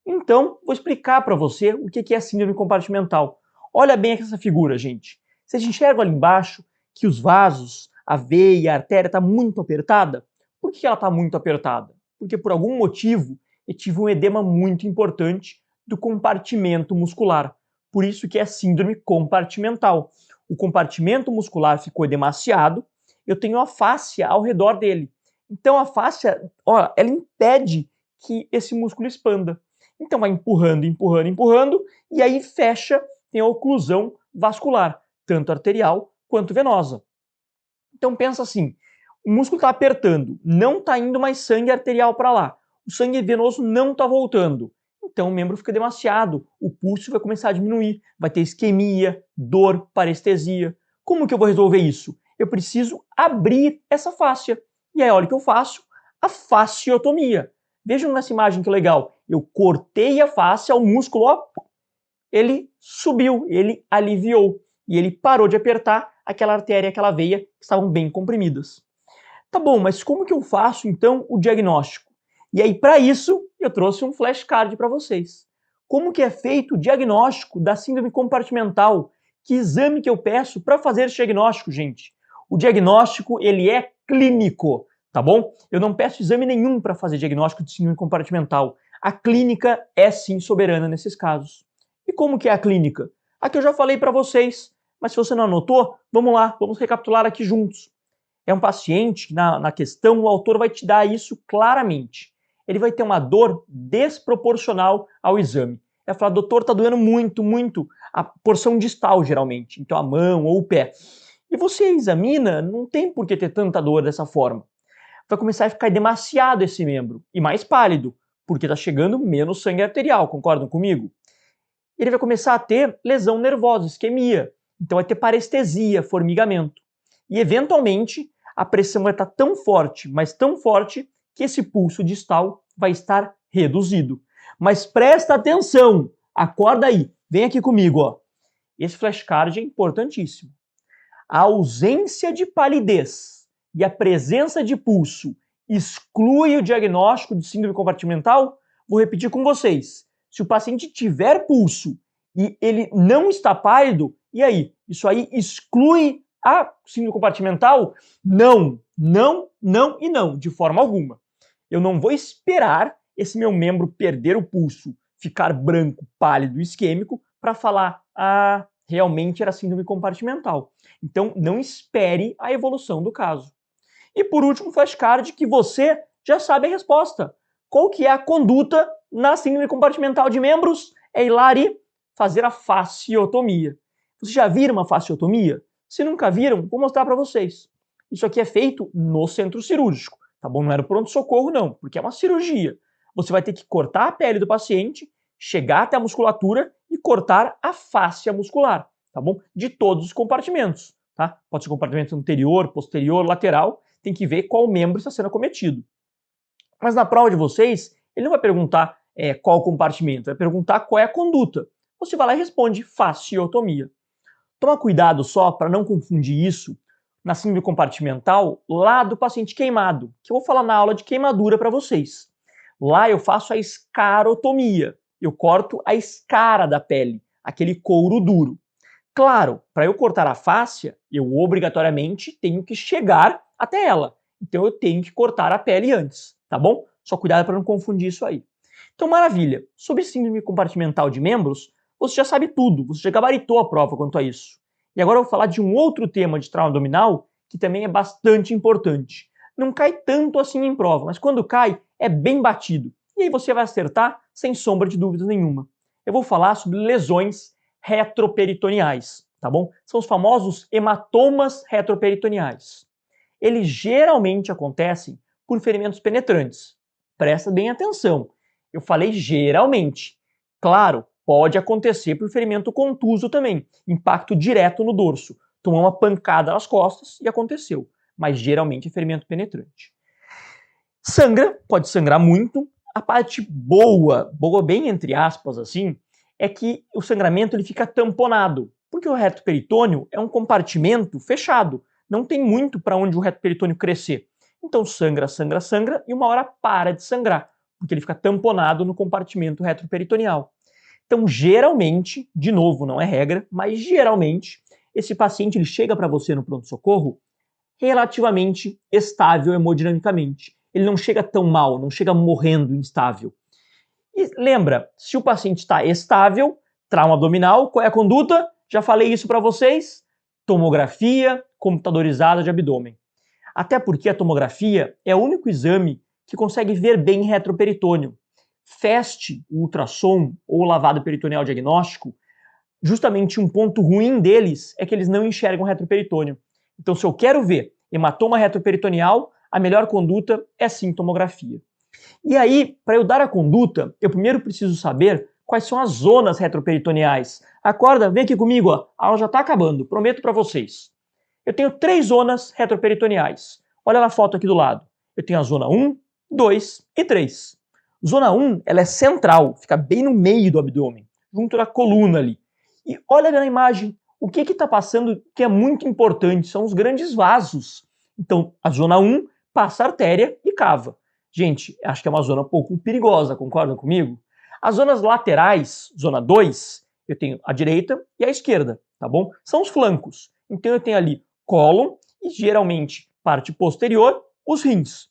Então, vou explicar para você o que é síndrome compartimental. Olha bem essa figura, gente. Vocês enxergam ali embaixo que os vasos, a veia, a artéria está muito apertada? Por que ela está muito apertada? Porque por algum motivo eu tive um edema muito importante do compartimento muscular. Por isso que é síndrome compartimental. O compartimento muscular ficou edemaciado, eu tenho a fáscia ao redor dele. Então a fáscia, ó, ela impede que esse músculo expanda. Então vai empurrando, empurrando, empurrando, e aí fecha, tem a oclusão vascular, tanto arterial quanto venosa. Então pensa assim, o músculo está apertando, não está indo mais sangue arterial para lá, o sangue venoso não está voltando. Então o membro fica demasiado, o pulso vai começar a diminuir, vai ter isquemia, dor, parestesia. Como que eu vou resolver isso? Eu preciso abrir essa fáscia. E aí olha o que eu faço, a fasciotomia. Vejam nessa imagem que legal, eu cortei a fáscia, o músculo, ó, ele subiu, ele aliviou e ele parou de apertar aquela artéria, aquela veia que estavam bem comprimidas. Tá bom, mas como que eu faço então o diagnóstico? E aí para isso eu trouxe um flashcard para vocês. Como que é feito o diagnóstico da síndrome compartimental? Que exame que eu peço para fazer esse diagnóstico, gente? O diagnóstico ele é clínico, tá bom? Eu não peço exame nenhum para fazer diagnóstico de síndrome compartimental. A clínica é sim soberana nesses casos. E como que é a clínica? Aqui eu já falei para vocês, mas se você não anotou, vamos lá, vamos recapitular aqui juntos. É um paciente, na questão, o autor vai te dar isso claramente. Ele vai ter uma dor desproporcional ao exame. Vai falar, doutor, tá doendo muito, muito, a porção distal, geralmente, então a mão ou o pé. E você examina, não tem por que ter tanta dor dessa forma. Vai começar a ficar demasiado esse membro, e mais pálido, porque está chegando menos sangue arterial, concordam comigo? Ele vai começar a ter lesão nervosa, isquemia, então vai ter parestesia, formigamento. E eventualmente a pressão vai estar tão forte, mas tão forte, que esse pulso distal vai estar reduzido. Mas presta atenção, acorda aí, vem aqui comigo, ó. Esse flashcard é importantíssimo. A ausência de palidez e a presença de pulso exclui o diagnóstico de síndrome compartimental? Vou repetir com vocês. Se o paciente tiver pulso e ele não está pálido, e aí? Isso aí exclui a síndrome compartimental? Não, não, não e não, de forma alguma. Eu não vou esperar esse meu membro perder o pulso, ficar branco, pálido, isquêmico, para falar, realmente era síndrome compartimental. Então, não espere a evolução do caso. E por último, flashcard que você já sabe a resposta. Qual que é a conduta na síndrome compartimental de membros? É ir lá e fazer a fasciotomia. Vocês já viram uma fasciotomia? Se nunca viram, vou mostrar para vocês. Isso aqui é feito no centro cirúrgico, tá bom? Não era pronto-socorro não, porque é uma cirurgia. Você vai ter que cortar a pele do paciente, chegar até a musculatura e cortar a fáscia muscular, tá bom? De todos os compartimentos, tá? Pode ser compartimento anterior, posterior, lateral, tem que ver qual membro está sendo acometido. Mas na prova de vocês, ele não vai perguntar qual compartimento, vai perguntar qual é a conduta. Você vai lá e responde fasciotomia. Toma cuidado só para não confundir isso na síndrome compartimental lá do paciente queimado, que eu vou falar na aula de queimadura para vocês. Lá eu faço a escarotomia, eu corto a escara da pele, aquele couro duro. Claro, para eu cortar a fáscia, eu obrigatoriamente tenho que chegar até ela. Então eu tenho que cortar a pele antes, tá bom? Só cuidado para não confundir isso aí. Então, maravilha. Sobre síndrome compartimental de membros, você já sabe tudo, você já gabaritou a prova quanto a isso. E agora eu vou falar de um outro tema de trauma abdominal que também é bastante importante. Não cai tanto assim em prova, mas quando cai, é bem batido. E aí você vai acertar sem sombra de dúvida nenhuma. Eu vou falar sobre lesões retroperitoneais, tá bom? São os famosos hematomas retroperitoneais. Eles geralmente acontecem por ferimentos penetrantes. Presta bem atenção. Eu falei geralmente. Claro, pode acontecer por ferimento contuso também, impacto direto no dorso. Tomou uma pancada nas costas e aconteceu. Mas geralmente é ferimento penetrante. Sangra, pode sangrar muito. A parte boa bem entre aspas assim, é que o sangramento ele fica tamponado, porque o reto peritônio é um compartimento fechado, não tem muito para onde o reto peritônio crescer. Então sangra, sangra, sangra e uma hora para de sangrar, porque ele fica tamponado no compartimento retroperitoneal. Então geralmente, de novo, não é regra, mas geralmente esse paciente ele chega para você no pronto-socorro relativamente estável hemodinamicamente. Ele não chega tão mal, não chega morrendo instável. E lembra, se o paciente está estável, trauma abdominal, qual é a conduta? Já falei isso para vocês. Tomografia computadorizada de abdômen. Até porque a tomografia é o único exame que consegue ver bem retroperitônio. FAST, o ultrassom ou lavado peritoneal diagnóstico, justamente um ponto ruim deles é que eles não enxergam retroperitônio. Então, se eu quero ver hematoma retroperitoneal, a melhor conduta é sim tomografia. E aí, para eu dar a conduta, eu primeiro preciso saber quais são as zonas retroperitoneais. Acorda, vem aqui comigo, ó. A aula já está acabando, prometo para vocês. Eu tenho 3 zonas retroperitoneais. Olha na foto aqui do lado. Eu tenho a zona 1, 2 e 3. Zona 1, ela é central, fica bem no meio do abdômen, junto da coluna ali. E olha na imagem, o que está passando que é muito importante são os grandes vasos. Então, a zona 1 passa artéria e cava. Gente, acho que é uma zona um pouco perigosa, concordam comigo? As zonas laterais, zona 2, eu tenho a direita e a esquerda, tá bom? São os flancos. Então eu tenho ali cólon e geralmente parte posterior, os rins.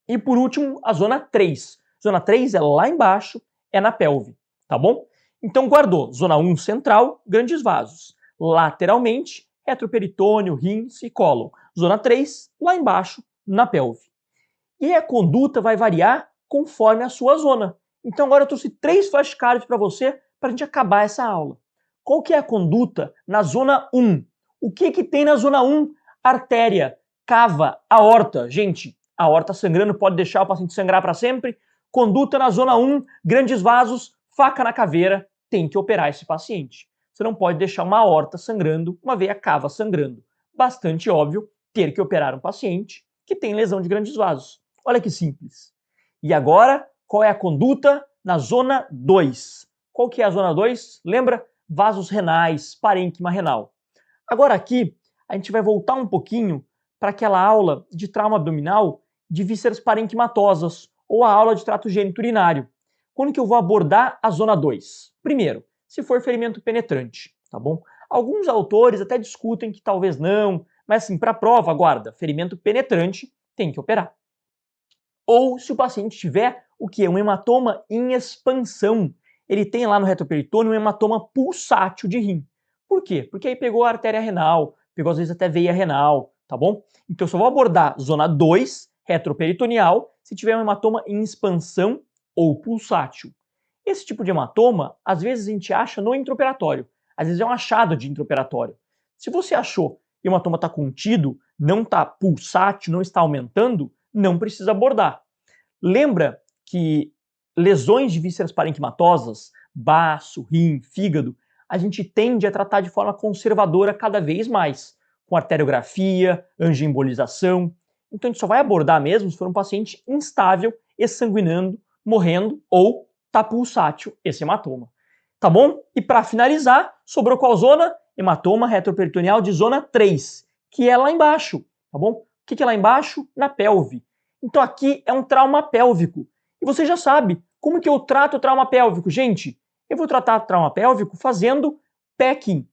E por último, a zona 3. Zona 3 é lá embaixo, é na pelve, tá bom? Então guardou, zona 1 central, grandes vasos. Lateralmente, retroperitônio, rins e cólon. Zona 3, lá embaixo, na pelve. E a conduta vai variar conforme a sua zona. Então agora eu trouxe 3 flashcards para você, para a gente acabar essa aula. Qual que é a conduta na zona 1? O que tem na zona 1? Artéria, cava, aorta. Gente, a aorta sangrando pode deixar o paciente sangrar para sempre. Conduta na zona 1, grandes vasos, faca na caveira, tem que operar esse paciente. Você não pode deixar uma aorta sangrando, uma veia cava sangrando. Bastante óbvio ter que operar um paciente que tem lesão de grandes vasos. Olha que simples. E agora, qual é a conduta na zona 2? Qual que é a zona 2? Lembra? Vasos renais, parênquima renal. Agora aqui, a gente vai voltar um pouquinho para aquela aula de trauma abdominal de vísceras parenquimatosas, ou a aula de trato geniturinário. Quando que eu vou abordar a zona 2? Primeiro, se for ferimento penetrante, tá bom? Alguns autores até discutem que talvez não, mas assim, para a prova, guarda, ferimento penetrante, tem que operar. Ou se o paciente tiver o que? Um hematoma em expansão. Ele tem lá no retroperitônio um hematoma pulsátil de rim. Por quê? Porque aí pegou a artéria renal, pegou às vezes até veia renal, tá bom? Então eu só vou abordar zona 2, retroperitoneal, se tiver um hematoma em expansão ou pulsátil. Esse tipo de hematoma, às vezes a gente acha no intraoperatório. Às vezes é um achado de intraoperatório. Se você achou e o hematoma está contido, não está pulsátil, não está aumentando, não precisa abordar. Lembra que lesões de vísceras parenquimatosas, baço, rim, fígado, a gente tende a tratar de forma conservadora cada vez mais, com arteriografia, angioembolização. Então a gente só vai abordar mesmo se for um paciente instável, exsanguinando, morrendo ou tá pulsátil esse hematoma. Tá bom? E para finalizar, sobrou qual zona? Hematoma retroperitoneal de zona 3, que é lá embaixo, tá bom? O que é lá embaixo? Na pelve. Então aqui é um trauma pélvico. E você já sabe, como que eu trato o trauma pélvico? Gente, eu vou tratar o trauma pélvico fazendo packing,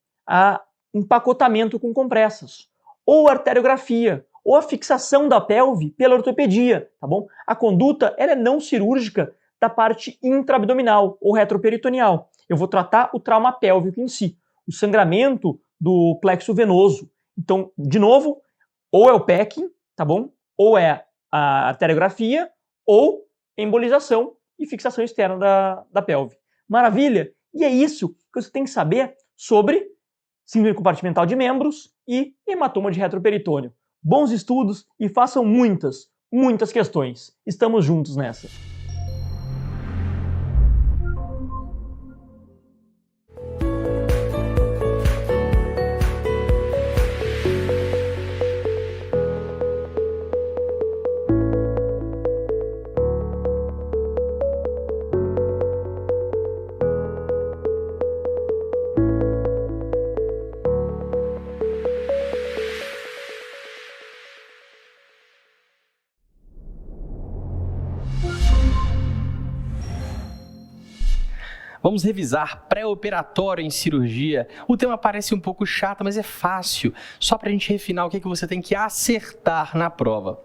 empacotamento com compressas, ou arteriografia, ou a fixação da pelve pela ortopedia, tá bom? A conduta ela é não cirúrgica da parte intraabdominal ou retroperitoneal. Eu vou tratar o trauma pélvico em si, o sangramento do plexo venoso. Então, de novo, ou é o packing, tá bom? Ou é a arteriografia, ou embolização e fixação externa da pelve. Maravilha? E é isso que você tem que saber sobre síndrome compartimental de membros e hematoma de retroperitônio. Bons estudos e façam muitas questões. Estamos juntos nessa. Vamos revisar pré-operatório em cirurgia. O tema parece um pouco chato, mas é fácil. Só para a gente refinar o que você tem que acertar na prova.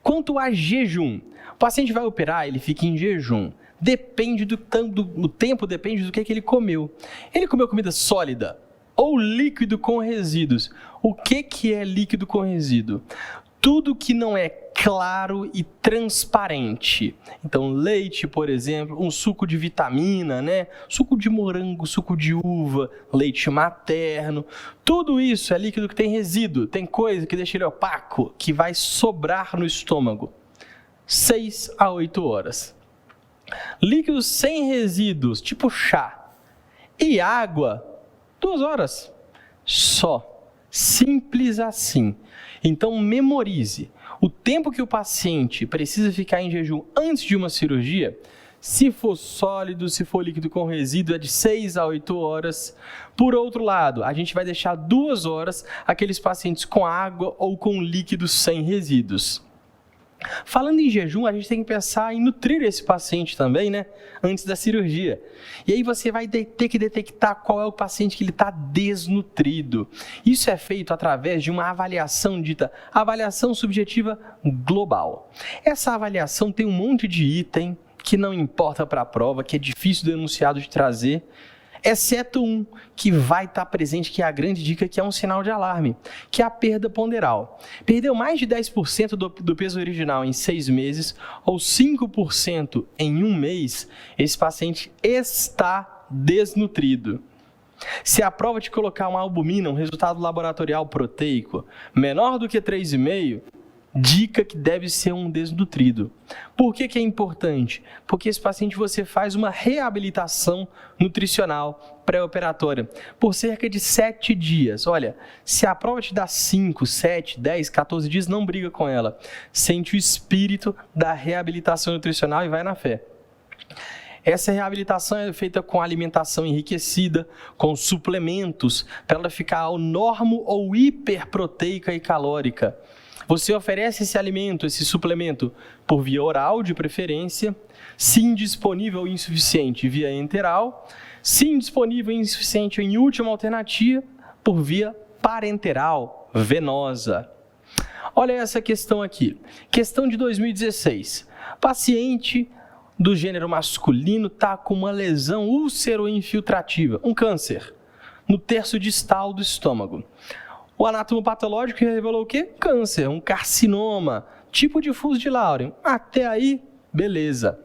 Quanto a jejum, o paciente vai operar, ele fica em jejum. Depende o tempo depende do que ele comeu. Ele comeu comida sólida ou líquido com resíduos. O que é líquido com resíduo? Tudo que não é claro e transparente. Então, leite, por exemplo, um suco de vitamina, né? Suco de morango, suco de uva, leite materno. Tudo isso é líquido que tem resíduo, tem coisa que deixa ele opaco, que vai sobrar no estômago. 6 a 8 horas. Líquidos sem resíduos, tipo chá, e água, 2 horas. Só. Simples assim. Então, memorize. O tempo que o paciente precisa ficar em jejum antes de uma cirurgia, se for sólido, se for líquido com resíduo, é de 6 a 8 horas. Por outro lado, a gente vai deixar 2 horas aqueles pacientes com água ou com líquidos sem resíduos. Falando em jejum, a gente tem que pensar em nutrir esse paciente também, né? Antes da cirurgia. E aí você vai ter que detectar qual é o paciente que ele está desnutrido. Isso é feito através de uma avaliação dita avaliação subjetiva global. Essa avaliação tem um monte de item que não importa para a prova, que é difícil do enunciado de trazer, exceto um que vai estar presente, que é a grande dica, que é um sinal de alarme, que é a perda ponderal. Perdeu mais de 10% do peso original em 6 meses, ou 5% em 1 mês, esse paciente está desnutrido. Se a prova te colocar uma albumina, um resultado laboratorial proteico, menor do que 3,5, dica que deve ser um desnutrido. Por que é importante? Porque esse paciente você faz uma reabilitação nutricional pré-operatória por cerca de 7 dias. Olha, se a prova te dá 5, 7, 10, 14 dias, não briga com ela. Sente o espírito da reabilitação nutricional e vai na fé. Essa reabilitação é feita com alimentação enriquecida, com suplementos, para ela ficar ao normo ou hiperproteica e calórica. Você oferece esse alimento, esse suplemento, por via oral, de preferência, se indisponível ou insuficiente, via enteral, se indisponível ou insuficiente, em última alternativa, por via parenteral, venosa. Olha essa questão aqui, questão de 2016. Paciente do gênero masculino está com uma lesão úlcero-infiltrativa, um câncer, no terço distal do estômago. O anátomo patológico revelou o quê? Câncer, um carcinoma, tipo difuso de Lauren. Até aí, beleza.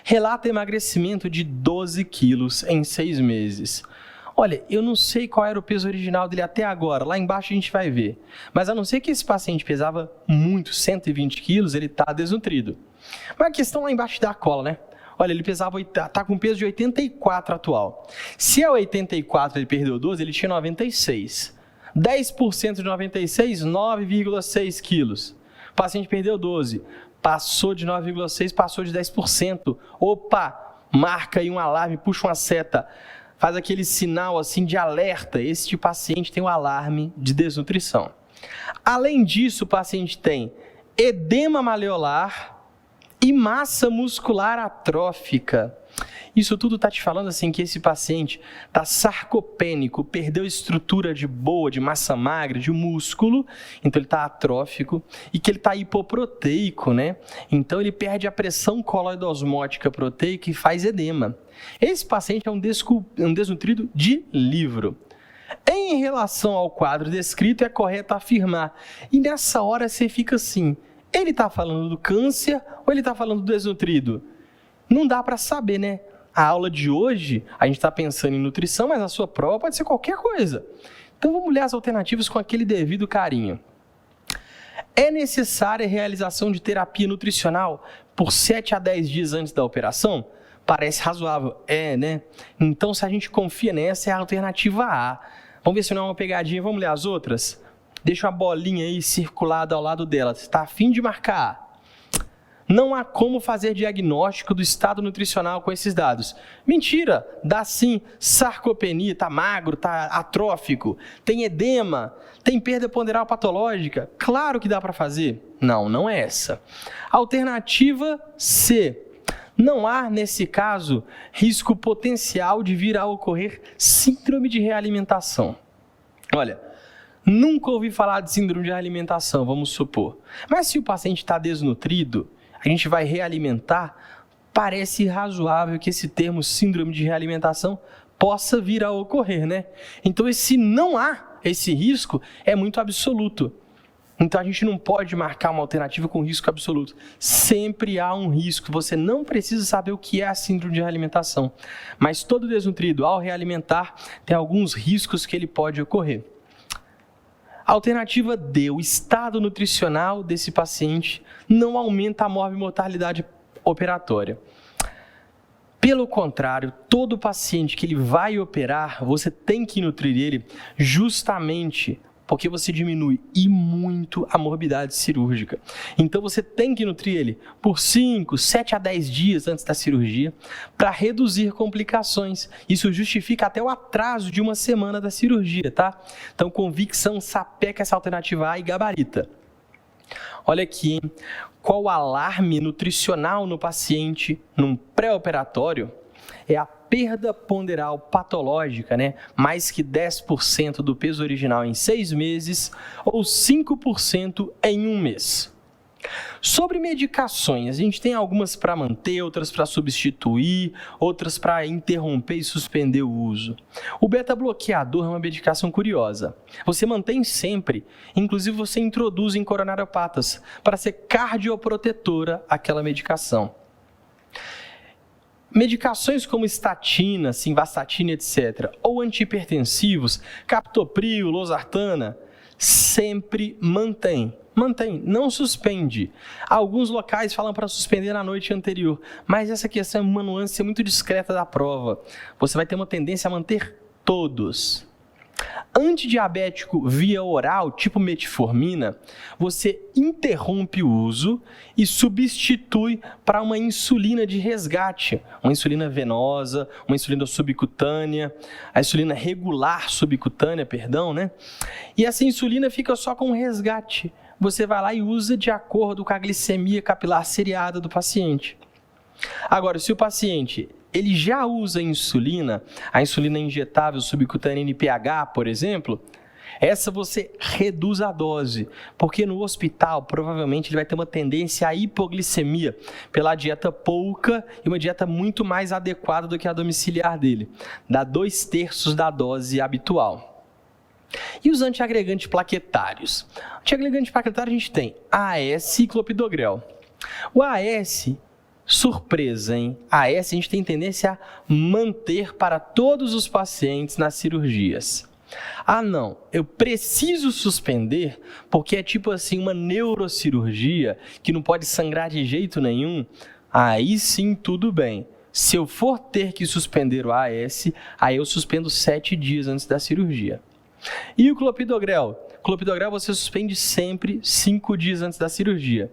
Relata emagrecimento de 12 quilos em 6 meses. Olha, eu não sei qual era o peso original dele até agora, lá embaixo a gente vai ver. Mas a não ser que esse paciente pesava muito, 120 quilos, ele está desnutrido. Mas a questão lá embaixo da cola, né? Olha, ele está com peso de 84 atual. Se é 84 ele perdeu 12, ele tinha 96. 10% de 96, 9,6 quilos. O paciente perdeu 12, passou de 9,6, passou de 10%. Opa, marca aí um alarme, puxa uma seta, faz aquele sinal assim de alerta. Este paciente tem um alarme de desnutrição. Além disso, o paciente tem edema maleolar e massa muscular atrófica. Isso tudo está te falando assim que esse paciente está sarcopênico, perdeu estrutura de massa magra, de músculo, então ele está atrófico, e que ele está hipoproteico, né? Então ele perde a pressão coloidosmótica proteica e faz edema. Esse paciente é um desnutrido de livro. Em relação ao quadro descrito, é correto afirmar, e nessa hora você fica assim, ele está falando do câncer ou ele está falando do desnutrido? Não dá para saber, né? A aula de hoje, a gente está pensando em nutrição, mas a sua prova pode ser qualquer coisa. Então vamos ler as alternativas com aquele devido carinho. É necessária a realização de terapia nutricional por 7 a 10 dias antes da operação? Parece razoável. É, né? Então se a gente confia nessa, é a alternativa A. Vamos ver se não é uma pegadinha, vamos ler as outras? Deixa uma bolinha aí circulada ao lado dela. Você está a fim de marcar A. Não há como fazer diagnóstico do estado nutricional com esses dados. Mentira, dá sim, sarcopenia, está magro, está atrófico, tem edema, tem perda ponderal patológica. Claro que dá para fazer. Não é essa. Alternativa C. não há, nesse caso, risco potencial de vir a ocorrer síndrome de realimentação. Olha, nunca ouvi falar de síndrome de realimentação, vamos supor. Mas se o paciente está desnutrido, a gente vai realimentar, parece razoável que esse termo síndrome de realimentação possa vir a ocorrer, né? Então, se não há esse risco, é muito absoluto. Então, a gente não pode marcar uma alternativa com risco absoluto. Sempre há um risco. Você não precisa saber o que é a síndrome de realimentação. Mas todo desnutrido, ao realimentar, tem alguns riscos que ele pode ocorrer. Alternativa D, o estado nutricional desse paciente não aumenta a morbimortalidade operatória. Pelo contrário, todo paciente que ele vai operar, você tem que nutrir ele justamente porque você diminui e muito a morbidade cirúrgica. Então você tem que nutrir ele por 5, 7 a 10 dias antes da cirurgia para reduzir complicações. Isso justifica até o atraso de uma semana da cirurgia, tá? Então convicção, sapeca essa alternativa A e gabarita. Olha aqui, hein? Qual o alarme nutricional no paciente num pré-operatório? É a perda ponderal patológica, né? Mais que 10% do peso original em 6 meses ou 5% em 1 mês. Sobre medicações, a gente tem algumas para manter, outras para substituir, outras para interromper e suspender o uso. O beta-bloqueador é uma medicação curiosa. Você mantém sempre, inclusive você introduz em coronariopatas, para ser cardioprotetora aquela medicação. Medicações como estatina, simvastatina, etc., ou antihipertensivos, captopril, losartana, sempre mantém, não suspende. Alguns locais falam para suspender na noite anterior, mas essa questão é uma nuance muito discreta da prova. Você vai ter uma tendência a manter todos. Antidiabético via oral, tipo metformina, você interrompe o uso e substitui para uma insulina de resgate, uma insulina venosa, uma insulina subcutânea, a insulina regular subcutânea, né? E essa insulina fica só com resgate. Você vai lá e usa de acordo com a glicemia capilar seriada do paciente. Agora, se o paciente ele já usa insulina, a insulina injetável subcutânea NPH, por exemplo, essa você reduz a dose, porque no hospital provavelmente ele vai ter uma tendência à hipoglicemia pela dieta pouca e uma dieta muito mais adequada do que a domiciliar dele, dá 2/3 da dose habitual. E os antiagregantes plaquetários? Antiagregante plaquetário a gente tem AS e clopidogrel. O AS, surpresa, hein? AS a gente tem tendência a manter para todos os pacientes nas cirurgias. Ah, não, eu preciso suspender porque é tipo assim uma neurocirurgia que não pode sangrar de jeito nenhum. Aí sim, tudo bem. Se eu for ter que suspender o AS, aí eu suspendo 7 dias antes da cirurgia. E o clopidogrel? Clopidogrel você suspende sempre 5 dias antes da cirurgia.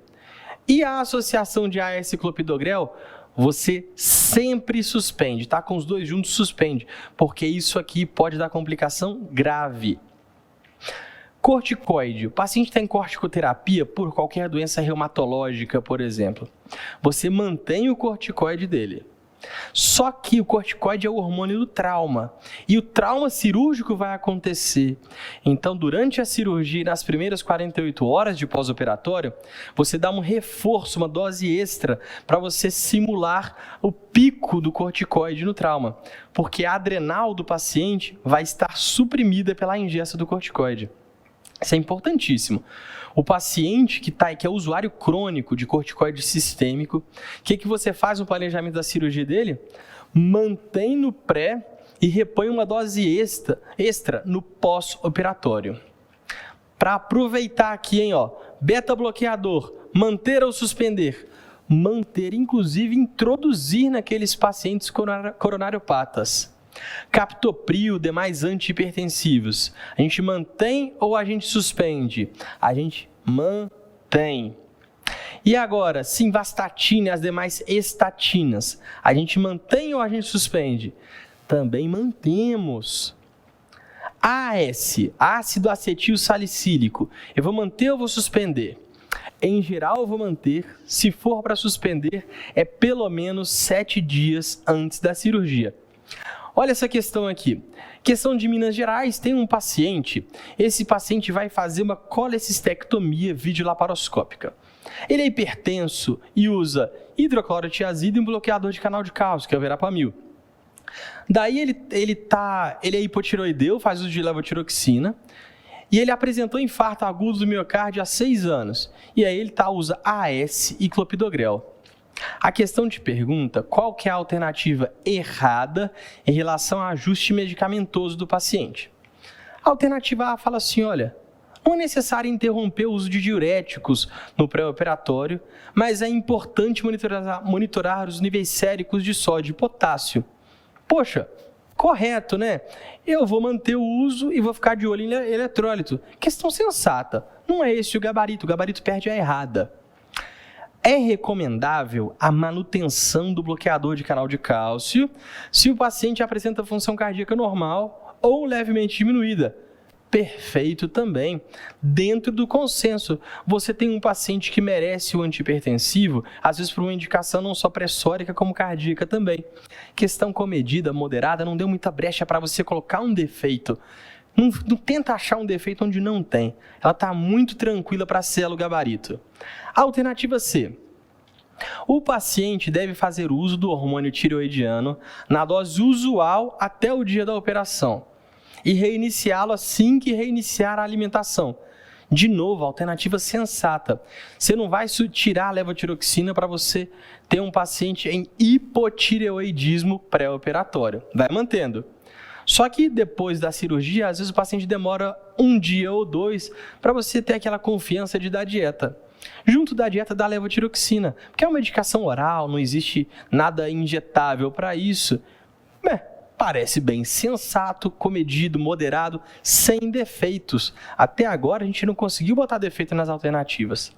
E a associação de AS e clopidogrel, você sempre suspende, tá? Com os dois juntos suspende, porque isso aqui pode dar complicação grave. Corticoide. O paciente tem corticoterapia por qualquer doença reumatológica, por exemplo. Você mantém o corticoide dele. Só que o corticoide é o hormônio do trauma. E o trauma cirúrgico vai acontecer. Então, durante a cirurgia, nas primeiras 48 horas de pós-operatório, você dá um reforço, uma dose extra, para você simular o pico do corticoide no trauma. Porque a adrenal do paciente vai estar suprimida pela ingesta do corticoide. Isso é importantíssimo. O paciente que é usuário crônico de corticoide sistêmico, o que você faz no planejamento da cirurgia dele? Mantém no pré e repõe uma dose extra no pós-operatório. Para aproveitar aqui, hein, ó, beta-bloqueador, manter ou suspender? Manter, inclusive introduzir naqueles pacientes coronariopatas. Captopril, demais antihipertensivos, a gente mantém ou a gente suspende? A gente mantém. E agora, simvastatina e as demais estatinas, a gente mantém ou a gente suspende? Também mantemos. AS, ácido acetil salicílico, eu vou manter ou vou suspender? Em geral, eu vou manter. Se for para suspender, é pelo menos 7 dias antes da cirurgia. Olha essa questão aqui. Questão de Minas Gerais, tem um paciente. Esse paciente vai fazer uma colecistectomia videolaparoscópica. Ele é hipertenso e usa hidroclorotiazida e um bloqueador de canal de cálcio, que é o Verapamil. Daí ele é hipotiroideu, faz uso de levotiroxina, e ele apresentou infarto agudo do miocárdio há 6 anos. E aí ele usa AS e clopidogrel. A questão te pergunta qual que é a alternativa errada em relação ao ajuste medicamentoso do paciente. A alternativa A fala assim, olha, não é necessário interromper o uso de diuréticos no pré-operatório, mas é importante monitorar os níveis séricos de sódio e potássio. Poxa, correto, né? Eu vou manter o uso e vou ficar de olho em eletrólito. Questão sensata. Não é esse o gabarito perde a errada. É recomendável a manutenção do bloqueador de canal de cálcio se o paciente apresenta função cardíaca normal ou levemente diminuída. Perfeito também. Dentro do consenso, você tem um paciente que merece o antihipertensivo, às vezes por uma indicação não só pressórica como cardíaca também. Questão com medida moderada, não deu muita brecha para você colocar um defeito. Não tenta achar um defeito onde não tem. Ela está muito tranquila para ser o gabarito. Alternativa C. O paciente deve fazer uso do hormônio tireoidiano na dose usual até o dia da operação e reiniciá-lo assim que reiniciar a alimentação. De novo, alternativa sensata. Você não vai tirar a levotiroxina para você ter um paciente em hipotireoidismo pré-operatório. Vai mantendo. Só que depois da cirurgia, às vezes o paciente demora 1 dia ou 2 para você ter aquela confiança de dar dieta. Junto da dieta da levotiroxina, porque é uma medicação oral, não existe nada injetável para isso. Parece bem sensato, comedido, moderado, sem defeitos. Até agora a gente não conseguiu botar defeito nas alternativas.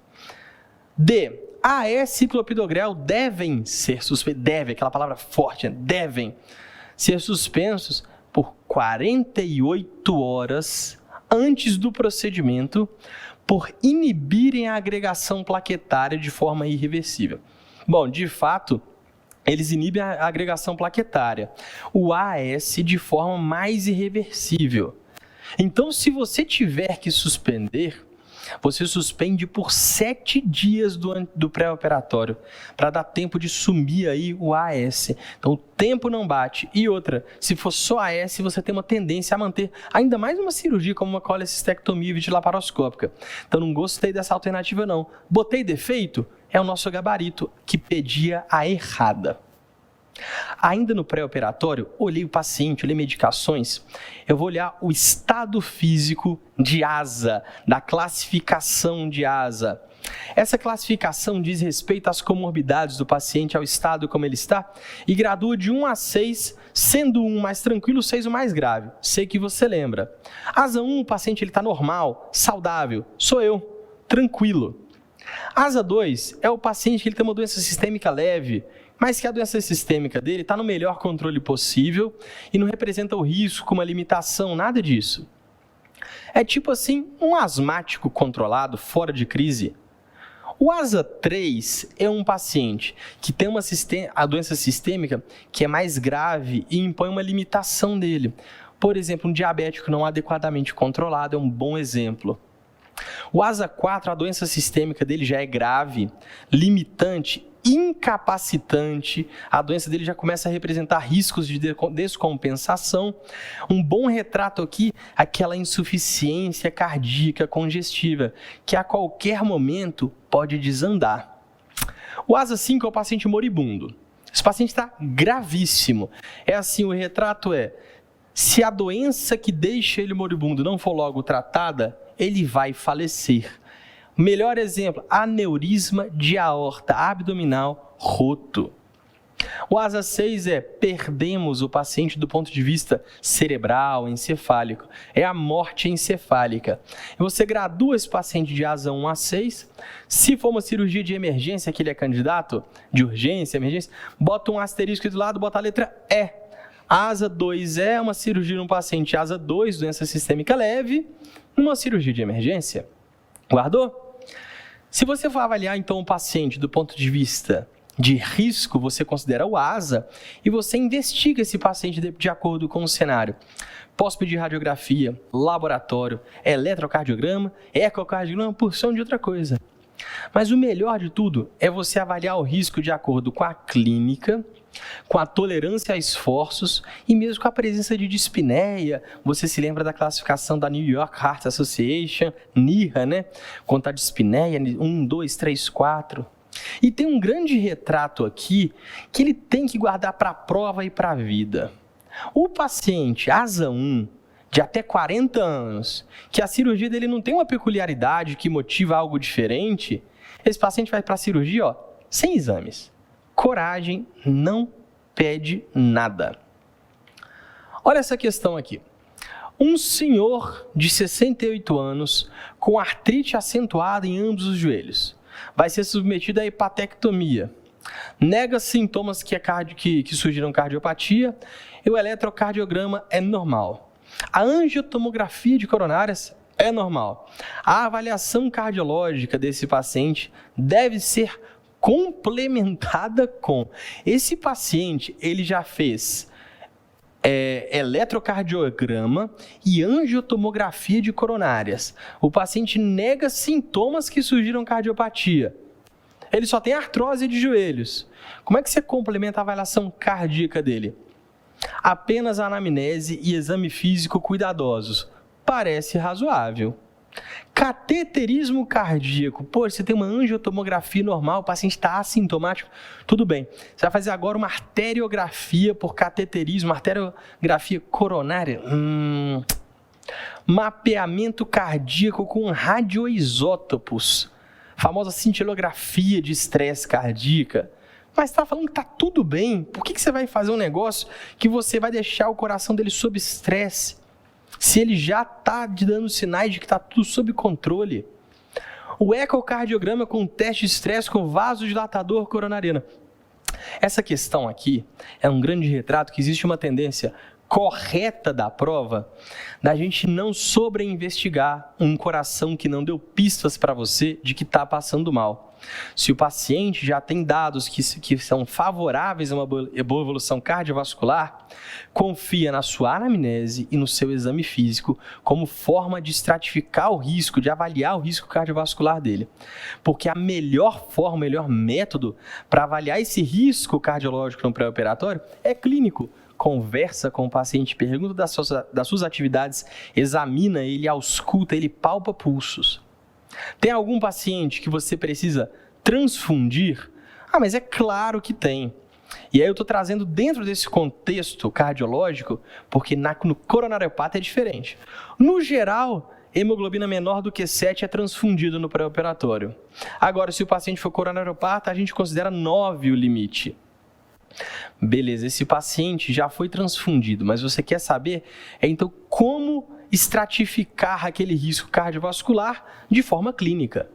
D. AS e clopidogrel devem ser suspensos, aquela palavra forte, devem ser suspensos por 48 horas antes do procedimento por inibirem a agregação plaquetária de forma irreversível. Bom, de fato, eles inibem a agregação plaquetária. O AS de forma mais irreversível. Então, se você tiver que suspender, você suspende por 7 dias do pré-operatório, para dar tempo de sumir aí o AS. Então, o tempo não bate. E outra, se for só AS, você tem uma tendência a manter ainda mais uma cirurgia, como uma colecistectomia videolaparoscópica. Então, não gostei dessa alternativa, não. Botei defeito? É o nosso gabarito, que pedia a errada. Ainda no pré-operatório, olhei o paciente, olhei medicações, eu vou olhar o estado físico de ASA, da classificação de ASA. Essa classificação diz respeito às comorbidades do paciente, ao estado como ele está, e gradua de 1 a 6, sendo 1 mais tranquilo, 6 o mais grave. Sei que você lembra. ASA 1, o paciente está normal, saudável, sou eu, tranquilo. ASA 2 é o paciente que ele tem uma doença sistêmica leve, mas que a doença sistêmica dele está no melhor controle possível e não representa o risco, uma limitação, nada disso. É tipo assim, um asmático controlado, fora de crise. O ASA 3 é um paciente que tem a doença sistêmica que é mais grave e impõe uma limitação dele. Por exemplo, um diabético não adequadamente controlado é um bom exemplo. O ASA 4, a doença sistêmica dele já é grave, limitante, incapacitante, a doença dele já começa a representar riscos de descompensação. Um bom retrato aqui, aquela insuficiência cardíaca congestiva, que a qualquer momento pode desandar. O ASA 5 é o paciente moribundo. Esse paciente está gravíssimo. É assim, o retrato é, se a doença que deixa ele moribundo não for logo tratada, ele vai falecer. Melhor exemplo, aneurisma de aorta abdominal roto. O ASA 6 é, perdemos o paciente do ponto de vista cerebral, encefálico. É a morte encefálica. Você gradua esse paciente de ASA 1 a 6. Se for uma cirurgia de emergência que ele é candidato, de urgência, emergência, bota um asterisco do lado, bota a letra E. ASA 2 é uma cirurgia num paciente ASA 2, doença sistêmica leve, numa cirurgia de emergência. Guardou? Se você for avaliar, então, o paciente do ponto de vista de risco, você considera o ASA e você investiga esse paciente de acordo com o cenário. Posso pedir radiografia, laboratório, eletrocardiograma, ecocardiograma, porção de outra coisa. Mas o melhor de tudo é você avaliar o risco de acordo com a clínica, com a tolerância a esforços e mesmo com a presença de dispneia. Você se lembra da classificação da New York Heart Association, NYHA, né? Quanto à dispneia, 1, 2, 3, 4. E tem um grande retrato aqui que ele tem que guardar para a prova e para a vida. O paciente ASA 1, de até 40 anos, que a cirurgia dele não tem uma peculiaridade que motiva algo diferente, esse paciente vai para a cirurgia, sem exames. Coragem, não pede nada. Olha essa questão aqui. Um senhor de 68 anos com artrite acentuada em ambos os joelhos vai ser submetido à hepatectomia. Nega sintomas que surgiram cardiopatia e o eletrocardiograma é normal. A angiotomografia de coronárias é normal. A avaliação cardiológica desse paciente deve ser complementada com. Esse paciente, ele já fez eletrocardiograma e angiotomografia de coronárias. O paciente nega sintomas que surgiram cardiopatia. Ele só tem artrose de joelhos. Como é que você complementa a avaliação cardíaca dele? Apenas anamnese e exame físico cuidadosos. Parece razoável. Cateterismo cardíaco. Pô, você tem uma angiotomografia normal, o paciente está assintomático. Tudo bem. Você vai fazer agora uma arteriografia por cateterismo, arteriografia coronária. Mapeamento cardíaco com radioisótopos. Famosa cintilografia de estresse cardíaca. Mas está falando que está tudo bem. Por que você vai fazer um negócio que você vai deixar o coração dele sob estresse? Se ele já está dando sinais de que está tudo sob controle. O ecocardiograma com teste de estresse com vasodilatador coronariano. Essa questão aqui é um grande retrato que existe uma tendência correta da prova da gente não sobreinvestigar um coração que não deu pistas para você de que está passando mal. Se o paciente já tem dados que são favoráveis a uma boa evolução cardiovascular, confia na sua anamnese e no seu exame físico como forma de estratificar o risco, de avaliar o risco cardiovascular dele. Porque a melhor forma, o melhor método para avaliar esse risco cardiológico no pré-operatório é clínico. Conversa com o paciente, pergunta das suas atividades, examina ele, ausculta ele, palpa pulsos. Tem algum paciente que você precisa transfundir? Mas é claro que tem. E aí eu estou trazendo dentro desse contexto cardiológico, porque no coronariopata é diferente. No geral, hemoglobina menor do que 7 é transfundido no pré-operatório. Agora, se o paciente for coronariopata, a gente considera 9 o limite. Beleza, esse paciente já foi transfundido, mas você quer saber, então, como estratificar aquele risco cardiovascular de forma clínica.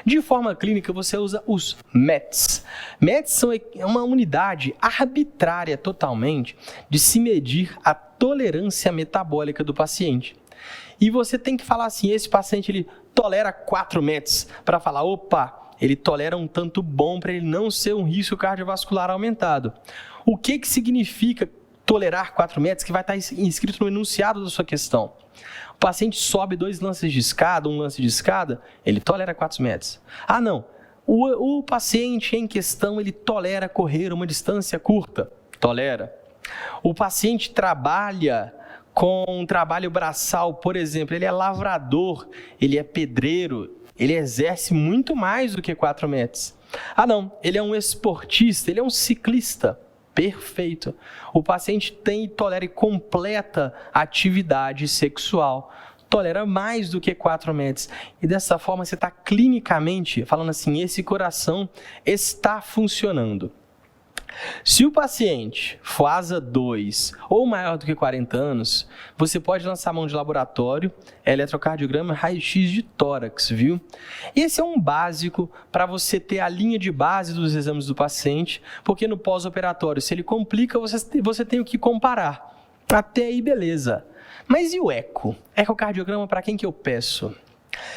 De forma clínica, você usa os METs. METs são uma unidade arbitrária totalmente de se medir a tolerância metabólica do paciente. E você tem que falar assim, esse paciente ele tolera 4 METs, para falar, opa, ele tolera um tanto bom para ele não ser um risco cardiovascular aumentado. O que significa tolerar 4 METs, que vai estar inscrito no enunciado da sua questão? O paciente sobe 2 lances de escada, um lance de escada, ele tolera 4 METs. Não, o paciente em questão, ele tolera correr uma distância curta, tolera. O paciente trabalha com um trabalho braçal, por exemplo, ele é lavrador, ele é pedreiro, ele exerce muito mais do que 4 METs. Não, ele é um esportista, ele é um ciclista. Perfeito. O paciente tem e tolera e completa atividade sexual. Tolera mais do que 4 METs. E dessa forma você está clinicamente falando assim, esse coração está funcionando. Se o paciente for ASA 2 ou maior do que 40 anos, você pode lançar mão de laboratório, eletrocardiograma, raio-x de tórax, viu? Esse é um básico para você ter a linha de base dos exames do paciente, porque no pós-operatório, se ele complica, você tem o que comparar. Até aí, beleza. Mas e o eco? Ecocardiograma, para quem que eu peço?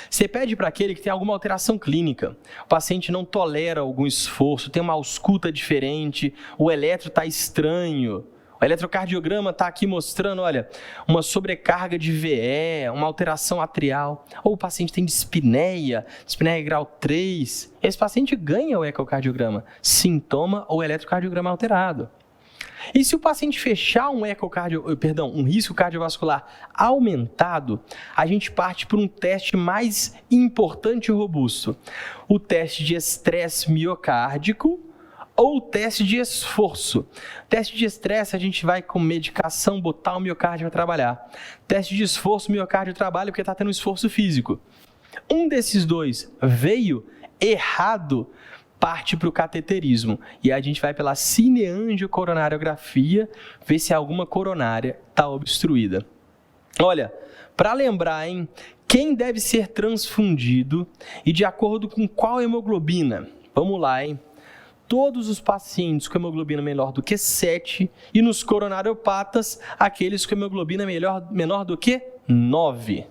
Você pede para aquele que tem alguma alteração clínica. O paciente não tolera algum esforço, tem uma ausculta diferente, o eletro está estranho. O eletrocardiograma está aqui mostrando, olha, uma sobrecarga de VE, uma alteração atrial. Ou o paciente tem dispneia grau 3. Esse paciente ganha o ecocardiograma, sintoma ou eletrocardiograma alterado. E se o paciente fechar um risco cardiovascular aumentado, a gente parte por um teste mais importante e robusto. O teste de estresse miocárdico ou o teste de esforço. Teste de estresse, a gente vai com medicação botar o miocárdio para trabalhar. Teste de esforço, o miocárdio trabalha porque está tendo esforço físico. Um desses dois veio errado, parte para o cateterismo. E aí a gente vai pela cineangiocoronariografia, ver se alguma coronária está obstruída. Olha, para lembrar, hein, quem deve ser transfundido e de acordo com qual hemoglobina? Vamos lá, hein? Todos os pacientes com hemoglobina menor do que 7 e nos coronariopatas, aqueles com hemoglobina menor do que 9.